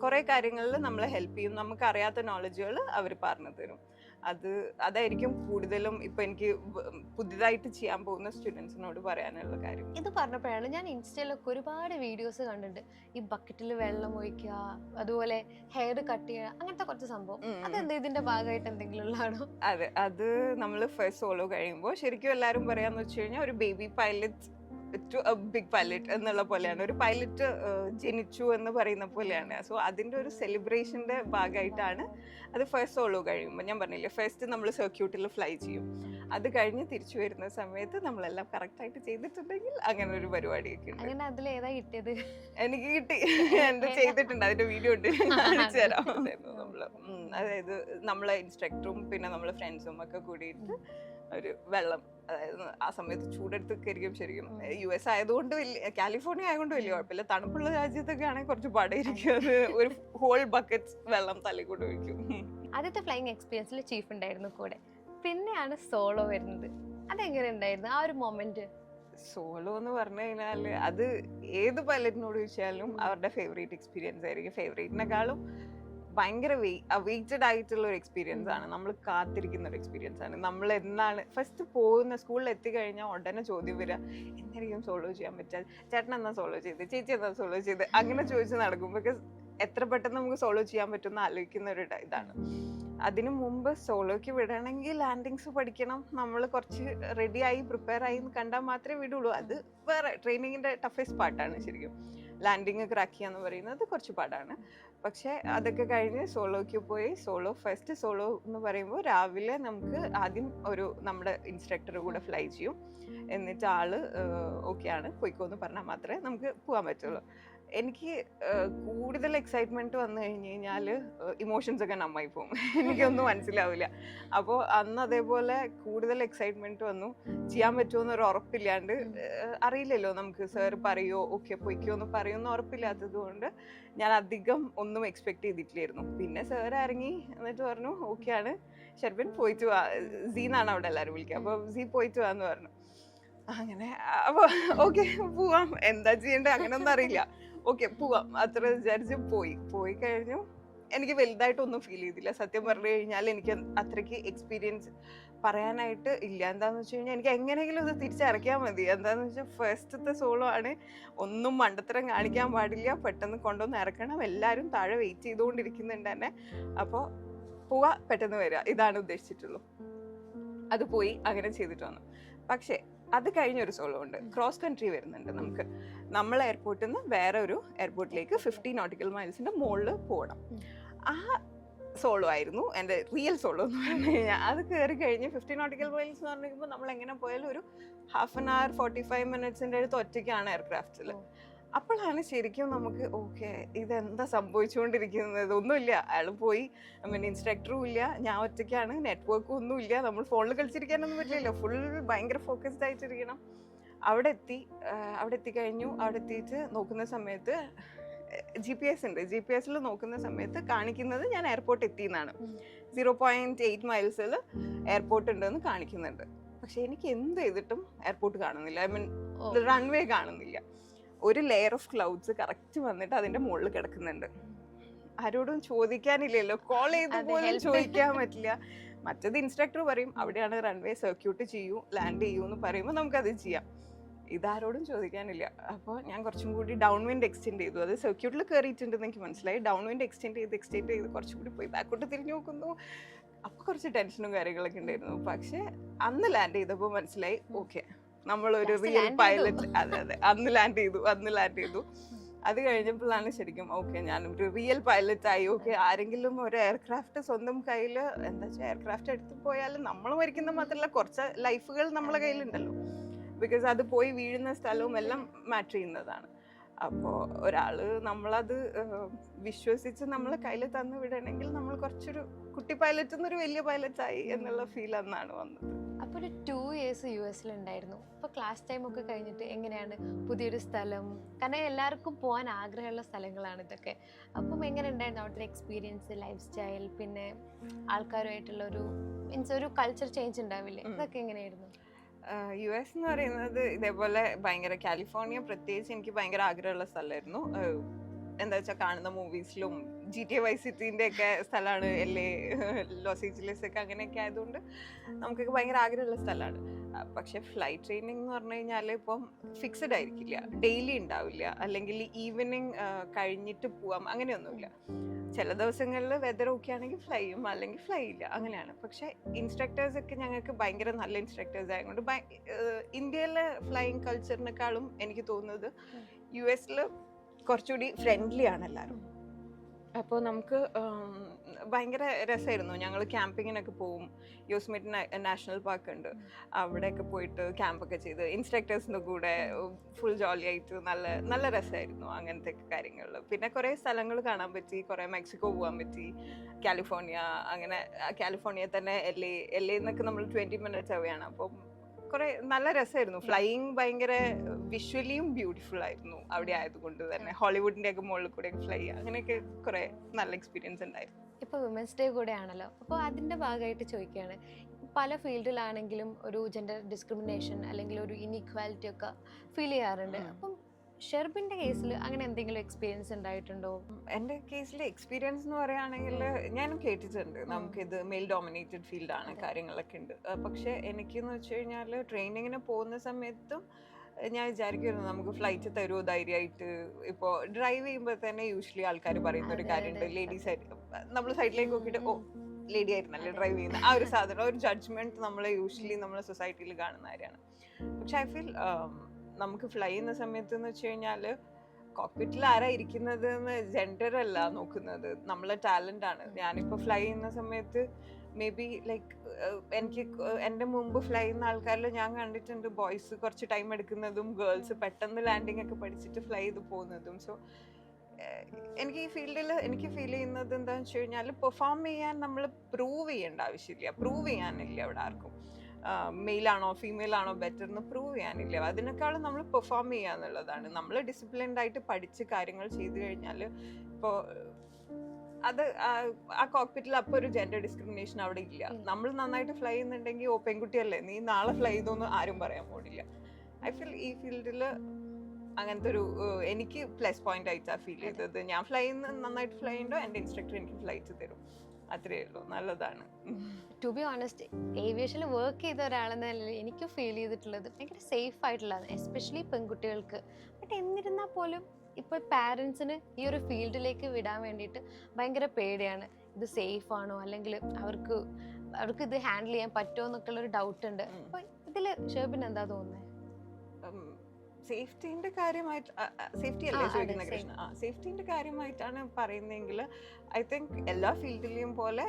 കുറേ കാര്യങ്ങളിൽ നമ്മളെ ഹെൽപ്പ് ചെയ്യും. നമുക്ക് അറിയാത്ത നോളജുകൾ അവർ പറഞ്ഞു തരും. അതായിരിക്കും കൂടുതലും ഇപ്പം എനിക്ക് പുതിയതായിട്ട് ചെയ്യാൻ പോകുന്ന സ്റ്റുഡൻസിനോട് പറയാനുള്ള കാര്യം. ഇത് പറഞ്ഞപ്പോഴാണ് ഞാൻ ഇൻസ്റ്റയിലൊക്കെ ഒരുപാട് വീഡിയോസ് കണ്ടിട്ടുണ്ട്. ഈ ബക്കറ്റിൽ വെള്ളം ഒഴിക്കുക, അതുപോലെ ഹെയർ കട്ട് ചെയ്യുക, അങ്ങനത്തെ കുറച്ച് സംഭവം. അതെന്താ ഇതിന്റെ ഭാഗമായിട്ട് എന്തെങ്കിലും ഉള്ളതാണോ? അതെ, അത് നമ്മൾ ഫസ്റ്റ് സോളോ കഴിയുമ്പോൾ ശരിക്കും എല്ലാവരും പറയാന്ന് വെച്ച് കഴിഞ്ഞാൽ ഒരു baby pilot to a big pilot എന്നുള്ള പോലെയാണ്. ഒരു പൈലറ്റ് ജനിച്ചു എന്ന് പറയുന്ന പോലെയാണ്. സോ അതിൻ്റെ ഒരു സെലിബ്രേഷൻ്റെ ഭാഗമായിട്ടാണ് അത് ഫസ്റ്റ് സോളോ കഴിയുമ്പോൾ. ഞാൻ പറഞ്ഞില്ലേ, ഫസ്റ്റ് നമ്മൾ സർക്യൂട്ടിൽ ഫ്ലൈ ചെയ്യും. അത് കഴിഞ്ഞ് തിരിച്ചു വരുന്ന സമയത്ത് നമ്മളെല്ലാം കറക്റ്റായിട്ട് ചെയ്തിട്ടുണ്ടെങ്കിൽ അങ്ങനെ ഒരു പരിപാടിയൊക്കെ ഉണ്ട്. അങ്ങനെ അതിൽ ഏതാ കിട്ടിയത്? എനിക്ക് കിട്ടി, എൻ്റെ ചെയ്തിട്ടുണ്ട്, അതിൻ്റെ വീഡിയോ ഉണ്ട്, കാണിച്ചു തരാം. അതായത് നമ്മളെ ഇൻസ്ട്രക്ടറും പിന്നെ നമ്മളെ ഫ്രണ്ട്സും ഒക്കെ കൂടിയിട്ട് ഒരു വെള്ളം, അതായത് ആ സമയത്ത് ചൂടെടുത്തൊക്കെ ആയിരിക്കും. ശരിക്കും US ആയതുകൊണ്ട് വലിയ, കാലിഫോർണിയ ആയതുകൊണ്ട് വലിയ കുഴപ്പമില്ല. തണുപ്പുള്ള രാജ്യത്തൊക്കെ ആണെങ്കിൽ കുറച്ച് പാടായിരിക്കും. അത് ഒരു ഹോൾ ബക്കറ്റ് വെള്ളം തലക്കൊണ്ട് ഒഴിക്കും. ആദ്യത്തെ ഫ്ലൈങ് എക്സ്പീരിയൻസിൽ ചീഫ് ഉണ്ടായിരുന്നു കൂടെ, പിന്നെയാണ് സോളോ വരുന്നത്. അതെങ്ങനെ ഉണ്ടായിരുന്നു ആ ഒരു മൊമെന്റ്? സോളോ എന്ന് പറഞ്ഞു കഴിഞ്ഞാൽ അത് ഏത് പൈലറ്റിനോട് ചോദിച്ചാലും അവരുടെ ഫേവറേറ്റ് എക്സ്പീരിയൻസ് ആയിരിക്കും. ഫേവറേറ്റിനെക്കാളും ഭയങ്കര വെയിറ്റഡ് ആയിട്ടുള്ള ഒരു എക്സ്പീരിയൻസ് ആണ്. നമ്മൾ കാത്തിരിക്കുന്ന ഒരു എക്സ്പീരിയൻസ് ആണ്. നമ്മൾ എന്നാണ് ഫസ്റ്റ് പോകുന്ന, സ്കൂളിൽ എത്തിക്കഴിഞ്ഞാൽ ഉടനെ ചോദ്യം വരിക, എന്തായിരിക്കും സോളോ ചെയ്യാൻ പറ്റുക, ചേട്ടൻ എന്നാ സോളോ ചെയ്ത്, ചേച്ചി എന്നാ സോളോ ചെയ്ത്, അങ്ങനെ ചോദിച്ച് നടക്കും. ബിക്കോസ് എത്ര പെട്ടെന്ന് നമുക്ക് സോളോ ചെയ്യാൻ പറ്റുമെന്ന് ആലോചിക്കുന്ന ഒരു ഇതാണ്. അതിനു മുമ്പ് സോളോയ്ക്ക് വിടണമെങ്കിൽ ലാൻഡിങ്സ് പഠിക്കണം. നമ്മൾ കുറച്ച് റെഡിയായി പ്രിപ്പയർ ആയി കണ്ടാൽ മാത്രമേ വിടുള്ളൂ. അത് വേറെ ട്രെയിനിങ്ങിൻ്റെ ടഫസ്റ്റ് പാർട്ടാണ്. ശരിക്കും ലാൻഡിങ് ക്രാക്ക് ചെയ്യാന്ന് പറയുന്നത് കുറച്ച് പാടാണ്. പക്ഷേ അതൊക്കെ കഴിഞ്ഞ് സോളോയ്ക്ക് പോയി. ഫസ്റ്റ് സോളോ എന്ന് പറയുമ്പോൾ രാവിലെ നമുക്ക് ആദ്യം നമ്മുടെ ഇൻസ്ട്രക്ടർ കൂടെ ഫ്ലൈ ചെയ്യും. എന്നിട്ട് ആള് ഓക്കെയാണ് പോയിക്കോന്ന് പറഞ്ഞാൽ മാത്രമേ നമുക്ക് പോകാൻ പറ്റുള്ളൂ. എനിക്ക് കൂടുതൽ എക്സൈറ്റ്മെന്റ് വന്നു കഴിഞ്ഞ് കഴിഞ്ഞാൽ ഇമോഷൻസ് ഒക്കെ നന്നായി പോകും. എനിക്കൊന്നും മനസ്സിലാവില്ല. അപ്പോൾ അന്ന് അതേപോലെ കൂടുതൽ എക്സൈറ്റ്മെന്റ് വന്നു. ചെയ്യാൻ പറ്റുമോ എന്നൊരു ഉറപ്പില്ലാണ്ട്, അറിയില്ലല്ലോ നമുക്ക് സാർ പറയോ ഓക്കെ പൊയ്ക്കോ എന്ന് പറയുമെന്ന് ഉറപ്പില്ലാത്തത് കൊണ്ട് ഞാൻ അധികം ഒന്നും എക്സ്പെക്ട് ചെയ്തിട്ടില്ലായിരുന്നു. പിന്നെ സാർ ഇറങ്ങി എന്നിട്ട് പറഞ്ഞു ഓക്കെയാണ് ഷെർബിൻ പോയിട്ട് വാ, സീന്നാണ് അവിടെ എല്ലാവരും വിളിക്കുക. അപ്പോൾ സീ പോയിട്ട് വാന്ന് പറഞ്ഞു. അങ്ങനെ അപ്പോൾ ഓക്കെ പോവാം, എന്താ ചെയ്യേണ്ടത് അങ്ങനെയൊന്നും അറിയില്ല, ഓക്കെ പോവാം അത്ര വിചാരിച്ച് പോയി കഴിഞ്ഞു. എനിക്ക് വലുതായിട്ടൊന്നും ഫീൽ ചെയ്തില്ല. സത്യം പറഞ്ഞു കഴിഞ്ഞാൽ എനിക്ക് അത്രയ്ക്ക് എക്സ്പീരിയൻസ് പറയാനായിട്ട് ഇല്ല. എന്താണെന്ന് വെച്ച് കഴിഞ്ഞാൽ എനിക്ക് എങ്ങനെയെങ്കിലും ഇത് തിരിച്ചിറക്കിയാൽ മതി. എന്താണെന്ന് വെച്ചാൽ ഫസ്റ്റത്തെ സോളോ ആണ്, ഒന്നും മണ്ടത്തരം കാണിക്കാൻ പാടില്ല, പെട്ടെന്ന് കൊണ്ടുവന്ന് ഇറക്കണം, എല്ലാവരും താഴെ വെയിറ്റ് ചെയ്തുകൊണ്ടിരിക്കുന്നുണ്ട് തന്നെ. അപ്പോൾ പോവാ പെട്ടെന്ന് വരിക, ഇതാണ് ഉദ്ദേശിച്ചിട്ടുള്ളൂ. അത് പോയി അങ്ങനെ ചെയ്തിട്ട് വന്നു. പക്ഷേ അത് കഴിഞ്ഞൊരു സോളോ ഉണ്ട്, ക്രോസ് കൺട്രി വരുന്നുണ്ട്. നമ്മൾ എയർപോർട്ടിൽ നിന്ന് വേറെ ഒരു എയർപോർട്ടിലേക്ക് 50 നോട്ടിക്കൽ മൈൽസിന്റെ മുകളിൽ പോകണം. ആ സോളോ ആയിരുന്നു എൻ്റെ റിയൽ സോളോ എന്ന് പറഞ്ഞു കഴിഞ്ഞാൽ. അത് കയറി കഴിഞ്ഞ് 50 നോട്ടിക്കൽ മൈൽസ് എന്ന് പറയുമ്പോൾ നമ്മൾ എങ്ങനെ പോയാലും ഒരു 1/2 hour 45 minutes അടുത്ത് ഒറ്റയ്ക്കാണ് എയർക്രാഫ്റ്റിൽ. അപ്പോഴാണ് ശരിക്കും നമുക്ക് ഓക്കെ ഇതെന്താ സംഭവിച്ചുകൊണ്ടിരിക്കുന്നത്, ഒന്നുമില്ല, അയാൾ പോയി, ഇൻസ്ട്രക്ടറും ഇല്ല, ഞാൻ ഒറ്റയ്ക്കാണ്, നെറ്റ്വർക്കും ഒന്നുമില്ല, നമ്മൾ ഫോണിൽ കളിച്ചിരിക്കാനൊന്നും പറ്റില്ലല്ലോ, ഫുൾ ഭയങ്കര ഫോക്കസ്ഡ് ആയിട്ടിരിക്കണം. അവിടെ എത്തിക്കഴിഞ്ഞു. അവിടെ എത്തിയിട്ട് നോക്കുന്ന സമയത്ത് GPS ഉണ്ട്. GPS നോക്കുന്ന സമയത്ത് കാണിക്കുന്നത് ഞാൻ എയർപോർട്ട് എത്തിയെന്നാണ്. 0.8 മൈൽസിൽ എയർപോർട്ട് ഉണ്ടെന്ന് കാണിക്കുന്നുണ്ട്. പക്ഷെ എനിക്ക് എന്ത് ചെയ്തിട്ടും എയർപോർട്ട് കാണുന്നില്ല, റൺവേ കാണുന്നില്ല. ഒരു ലെയർ ഓഫ് ക്ലൗഡ്സ് കറക്റ്റ് വന്നിട്ട് അതിന്റെ മുകളിൽ കിടക്കുന്നുണ്ട്. ആരോടും ചോദിക്കാനില്ലല്ലോ, കോൾ ചെയ്ത് പോലും ചോദിക്കാൻ പറ്റില്ല. മറ്റത് ഇൻസ്ട്രക്ടർ പറയും അവിടെയാണ് റൺവേ, സർക്യൂട്ട് ചെയ്യൂ, ലാൻഡ് ചെയ്യൂ എന്ന് പറയുമ്പോൾ നമുക്കത് ചെയ്യാം. ഇതാരോടും ചോദിക്കാനില്ല. അപ്പോൾ ഞാൻ കുറച്ചും കൂടി ഡൗൺ വിൻഡ് എക്സ്റ്റെൻഡ് ചെയ്തു. അത് സർക്യൂട്ടിൽ കയറിയിട്ടുണ്ടെന്ന് എനിക്ക് മനസ്സിലായി. ഡൗൺ വിൻഡ് എക്സ്റ്റെൻഡ് ചെയ്ത് കുറച്ചും കൂടി പോയി ബാക്കോട്ട് തിരിഞ്ഞു നോക്കുന്നു. അപ്പോൾ കുറച്ച് ടെൻഷനും കാര്യങ്ങളൊക്കെ ഉണ്ടായിരുന്നു. പക്ഷേ അന്ന് ലാൻഡ് ചെയ്തപ്പോൾ മനസ്സിലായി ഓക്കെ നമ്മളൊരു റിയൽ പൈലറ്റ്. അതെ അന്ന് ലാൻഡ് ചെയ്തു. അത് കഴിഞ്ഞപ്പോഴാണ് ശരിക്കും ഓക്കെ ഞാനൊരു റിയൽ പൈലറ്റ് ആയി. ഓക്കെ ആരെങ്കിലും ഒരു എയർക്രാഫ്റ്റ് സ്വന്തം കയ്യിൽ എന്താ വെച്ചാൽ എയർക്രാഫ്റ്റ് എടുത്ത് പോയാൽ നമ്മൾ മരിക്കുന്ന മാത്രമല്ല കുറച്ച് ലൈഫുകൾ നമ്മളെ കയ്യിലുണ്ടല്ലോ. ബിക്കോസ് അത് പോയി വീഴുന്ന സ്ഥലവും എല്ലാം മാറ്റർ ചെയ്യുന്നതാണ്. അപ്പോൾ ഒരാൾ നമ്മളത് വിശ്വസിച്ച് നമ്മളെ കയ്യിൽ തന്നു വിടണമെങ്കിൽ നമ്മൾ കുറച്ചൊരു കുട്ടി പൈലറ്റ് എന്നൊരു വലിയ പൈലറ്റായി എന്നുള്ള ഫീൽ അന്നാണ് വന്നത്. അപ്പോൾ ഒരു 2 years US ഉണ്ടായിരുന്നു. അപ്പോൾ ക്ലാസ് ടൈം ഒക്കെ കഴിഞ്ഞിട്ട് എങ്ങനെയാണ് പുതിയൊരു സ്ഥലം, കാരണം എല്ലാവർക്കും പോകാൻ ആഗ്രഹമുള്ള സ്ഥലങ്ങളാണ് ഇതൊക്കെ. അപ്പം എങ്ങനെ ഉണ്ടായിരുന്നു അവിടുത്തെ എക്സ്പീരിയൻസ്, ലൈഫ് സ്റ്റൈൽ, പിന്നെ ആൾക്കാരുമായിട്ടുള്ള ഒരു കൾച്ചർ ചേഞ്ച് ഉണ്ടാവില്ലേ, ഇതൊക്കെ എങ്ങനെയായിരുന്നു? US എന്ന് പറയുന്നത് ഇതേപോലെ ഭയങ്കര കാലിഫോർണിയ പ്രത്യേകിച്ച് എനിക്ക് ഭയങ്കര ആഗ്രഹമുള്ള സ്ഥലമായിരുന്നു. എന്താ വെച്ചാൽ കാണുന്ന മൂവീസിലും GTA Vice Cityൻ്റെ ഒക്കെ സ്ഥലമാണ് LA, ലോസ് ഏഞ്ചലസ് ഒക്കെ അങ്ങനെയൊക്കെ ആയതുകൊണ്ട് നമുക്കൊക്കെ ഭയങ്കര ആഗ്രഹമുള്ള സ്ഥലമാണ്. പക്ഷെ ഫ്ലൈറ്റ് ട്രെയിനിങ് എന്ന് പറഞ്ഞു കഴിഞ്ഞാൽ ഇപ്പം ഫിക്സഡ് ആയിരിക്കില്ല, ഡെയിലി ഉണ്ടാവില്ല, അല്ലെങ്കിൽ ഈവനിങ് കഴിഞ്ഞിട്ട് പോവാം, അങ്ങനെയൊന്നുമില്ല. ചില ദിവസങ്ങളിൽ വെതർ ഓക്കെ ആണെങ്കിൽ ഫ്ലൈ ചെയ്യും, അല്ലെങ്കിൽ ഫ്ലൈ ഇല്ല, അങ്ങനെയാണ്. പക്ഷേ ഇൻസ്ട്രക്ടേഴ്സ് ഒക്കെ ഞങ്ങൾക്ക് ഭയങ്കര നല്ല ഇൻസ്ട്രക്ടേഴ്സ് ആയതുകൊണ്ട് ഇന്ത്യയിലെ ഫ്ലൈയിങ് കൾച്ചറിനെക്കാളും എനിക്ക് തോന്നുന്നത് US കുറച്ചുകൂടി ഫ്രണ്ട്ലി ആണ് എല്ലാവരും. അപ്പോൾ നമുക്ക് ഭയങ്കര രസമായിരുന്നു. ഞങ്ങൾ ക്യാമ്പിങ്ങിനൊക്കെ പോവും. യോസ്മിറ്റ് നാഷണൽ പാർക്ക് ഉണ്ട്, അവിടെയൊക്കെ പോയിട്ട് ക്യാമ്പൊക്കെ ചെയ്ത് ഇൻസ്ട്രക്ടേഴ്സിൻ്റെ കൂടെ ഫുൾ ജോളി ആയിട്ട് നല്ല നല്ല രസമായിരുന്നു അങ്ങനത്തെ കാര്യങ്ങളിൽ. പിന്നെ കുറേ സ്ഥലങ്ങൾ കാണാൻ പറ്റി, കുറേ മെക്സിക്കോ പോകാൻ പറ്റി, കാലിഫോർണിയ, അങ്ങനെ കാലിഫോർണിയ തന്നെ LA എന്നൊക്കെ നമ്മൾ 20 minutes away ആണ്. അപ്പം കുറേ നല്ല രസമായിരുന്നു. ഫ്ലൈയിങ് ഭയങ്കര വിഷ്വലിയും ബ്യൂട്ടിഫുൾ ആയിരുന്നു അവിടെ ആയതുകൊണ്ട് തന്നെ. ഹോളിവുഡിൻ്റെ ഒക്കെ മുകളിൽ കൂടെ ഫ്ലൈ അങ്ങനെയൊക്കെ കുറേ നല്ല എക്സ്പീരിയൻസ് ഉണ്ടായിരുന്നു. ഇപ്പോൾ വിമൻസ് ഡേ കൂടെ ആണല്ലോ, അപ്പോൾ അതിൻ്റെ ഭാഗമായിട്ട് ചോദിക്കുകയാണ്, പല ഫീൽഡിലാണെങ്കിലും ഒരു ജെൻഡർ ഡിസ്ക്രിമിനേഷൻ അല്ലെങ്കിൽ ഒരു ഇൻഇക്വാലിറ്റി ഒക്കെ ഫീൽ ചെയ്യാറുണ്ട്. അപ്പം ഷെർബിൻ്റെ കേസിൽ അങ്ങനെ എന്തെങ്കിലും എക്സ്പീരിയൻസ് ഉണ്ടായിട്ടുണ്ടോ? എൻ്റെ കേസിൽ എക്സ്പീരിയൻസ് എന്ന് പറയുകയാണെങ്കിൽ ഞാനും കേട്ടിട്ടുണ്ട് നമുക്കിത് മെയിൽ ഡോമിനേറ്റഡ് ഫീൽഡാണ്, കാര്യങ്ങളൊക്കെ ഉണ്ട്. പക്ഷേ എനിക്കെന്ന് വെച്ച് കഴിഞ്ഞാൽ ട്രെയിനിങ്ങിന് പോകുന്ന സമയത്തും ഞാൻ വിചാരിക്കുമായിരുന്നു നമുക്ക് ഫ്ലൈറ്റ് തരുമോ ധൈര്യമായിട്ട്. ഇപ്പോൾ ഡ്രൈവ് ചെയ്യുമ്പോൾ തന്നെ യൂഷ്വലി ആൾക്കാർ പറയുന്ന ഒരു കാര്യമുണ്ട്, ലേഡീസ് ആയിട്ട് നമ്മൾ സൈഡിലേക്ക് നോക്കിയിട്ട് ഓ ലേഡി ആയിരുന്നല്ലേ ഡ്രൈവ് ചെയ്യുന്നത്, ആ ഒരു സാധനം, ഒരു ജഡ്ജ്മെൻറ്റ് നമ്മളെ യൂഷ്വലി നമ്മളെ സൊസൈറ്റിയിൽ കാണുന്ന കാര്യമാണ്. പക്ഷെ ഐ ഫീൽ നമുക്ക് ഫ്ലൈ ചെയ്യുന്ന സമയത്ത് എന്ന് വെച്ച് കഴിഞ്ഞാൽ കോക്പിറ്റിൽ ആരാ ഇരിക്കുന്നത് എന്ന് ജെൻഡർ അല്ല നോക്കുന്നത്, നമ്മളെ ടാലൻ്റ് ആണ്. ഞാനിപ്പോൾ ഫ്ലൈ ചെയ്യുന്ന സമയത്ത് മേ ബി ലൈക്ക് എനിക്ക് എൻ്റെ മുമ്പ് ഫ്ലൈ ചെയ്യുന്ന ആൾക്കാരിൽ ഞാൻ കണ്ടിട്ടുണ്ട് ബോയ്സ് കുറച്ച് ടൈം എടുക്കുന്നതും ഗേൾസ് പെട്ടെന്ന് ലാൻഡിങ് ഒക്കെ പഠിച്ചിട്ട് ഫ്ലൈ ചെയ്ത് പോകുന്നതും. സോ എനിക്ക് ഈ ഫീൽഡിൽ എനിക്ക് ഫീൽ ചെയ്യുന്നത് എന്താണെന്ന് വെച്ച് കഴിഞ്ഞാൽ പെർഫോം ചെയ്യാൻ നമ്മൾ പ്രൂവ് ചെയ്യേണ്ട ആവശ്യമില്ല, പ്രൂവ് ചെയ്യാനില്ല അവിടെ ആർക്കും. മെയിലാണോ ഫീമെയിലാണോ ബെറ്റർ എന്ന് പ്രൂവ് ചെയ്യാനില്ല. അതിനേക്കാളും നമ്മൾ പെർഫോം ചെയ്യുക എന്നുള്ളതാണ്. നമ്മൾ ഡിസിപ്ലിൻഡ് ആയിട്ട് പഠിച്ച് കാര്യങ്ങൾ ചെയ്തു കഴിഞ്ഞാൽ ഇപ്പോൾ അത് ആ കോക്പിറ്റിൽ അപ്പോൾ ഒരു ജെൻഡർ ഡിസ്ക്രിമിനേഷൻ അവിടെ ഇല്ല. നമ്മൾ നന്നായിട്ട് ഫ്ലൈ ചെയ്യുന്നുണ്ടെങ്കിൽ ഓ പെൺകുട്ടിയല്ലേ നീ നാളെ ഫ്ലൈ ചെയ്തോന്ന് ആരും പറയാൻ പോണില്ല. ഐ ഫീൽ ഈ ഫീൽഡിൽ അങ്ങനത്തെ ഒരു എനിക്ക് പ്ലസ് പോയിന്റ് ആയിട്ടാണ് ഫീൽ ചെയ്തത്. ഞാൻ ഫ്ലൈ ചെയ്യുന്ന നന്നായിട്ട് ഫ്ലൈ ചെയ്യുമ്പോൾ എൻ്റെ ഇൻസ്ട്രക്ടർ എനിക്ക് ഫ്ലൈറ്റ് തരും, അത്രയേ ഉള്ളൂ. നല്ലതാണ്. ടു ബി ഓണസ്റ്റ്, ഏവിയേഷനിൽ വർക്ക് ചെയ്ത ഒരാളെന്ന നിലയിൽ എനിക്ക് ഫീൽ ചെയ്തിട്ടുള്ളത് ഭയങ്കര സേഫ് ആയിട്ടുള്ളതാണ്, എസ്പെഷ്യലി പെൺകുട്ടികൾക്ക്. ബട്ട് എന്നിരുന്നാൽ പോലും ഇപ്പോൾ പാരൻസിന് ഈ ഒരു ഫീൽഡിലേക്ക് വിടാൻ വേണ്ടിയിട്ട് ഭയങ്കര പേടിയാണ്. ഇത് സേഫ് ആണോ, അല്ലെങ്കിൽ അവർക്ക് ഇത് ഹാൻഡിൽ ചെയ്യാൻ പറ്റുമോ എന്നൊക്കെയുള്ളൊരു ഡൗട്ട് ഉണ്ട്. അപ്പോൾ ഇതിൽ ഷെർബിന് എന്താ തോന്നുന്നത്? സേഫ്റ്റീൻ്റെ കാര്യമായിട്ട്, സേഫ്റ്റി അല്ലേ ചോദിക്കുന്ന കൃഷ്ണ? സേഫ്റ്റീൻ്റെ കാര്യമായിട്ടാണ് പറയുന്നതെങ്കിൽ ഐ തിങ്ക് എല്ലാ ഫീൽഡിലെയും പോലെ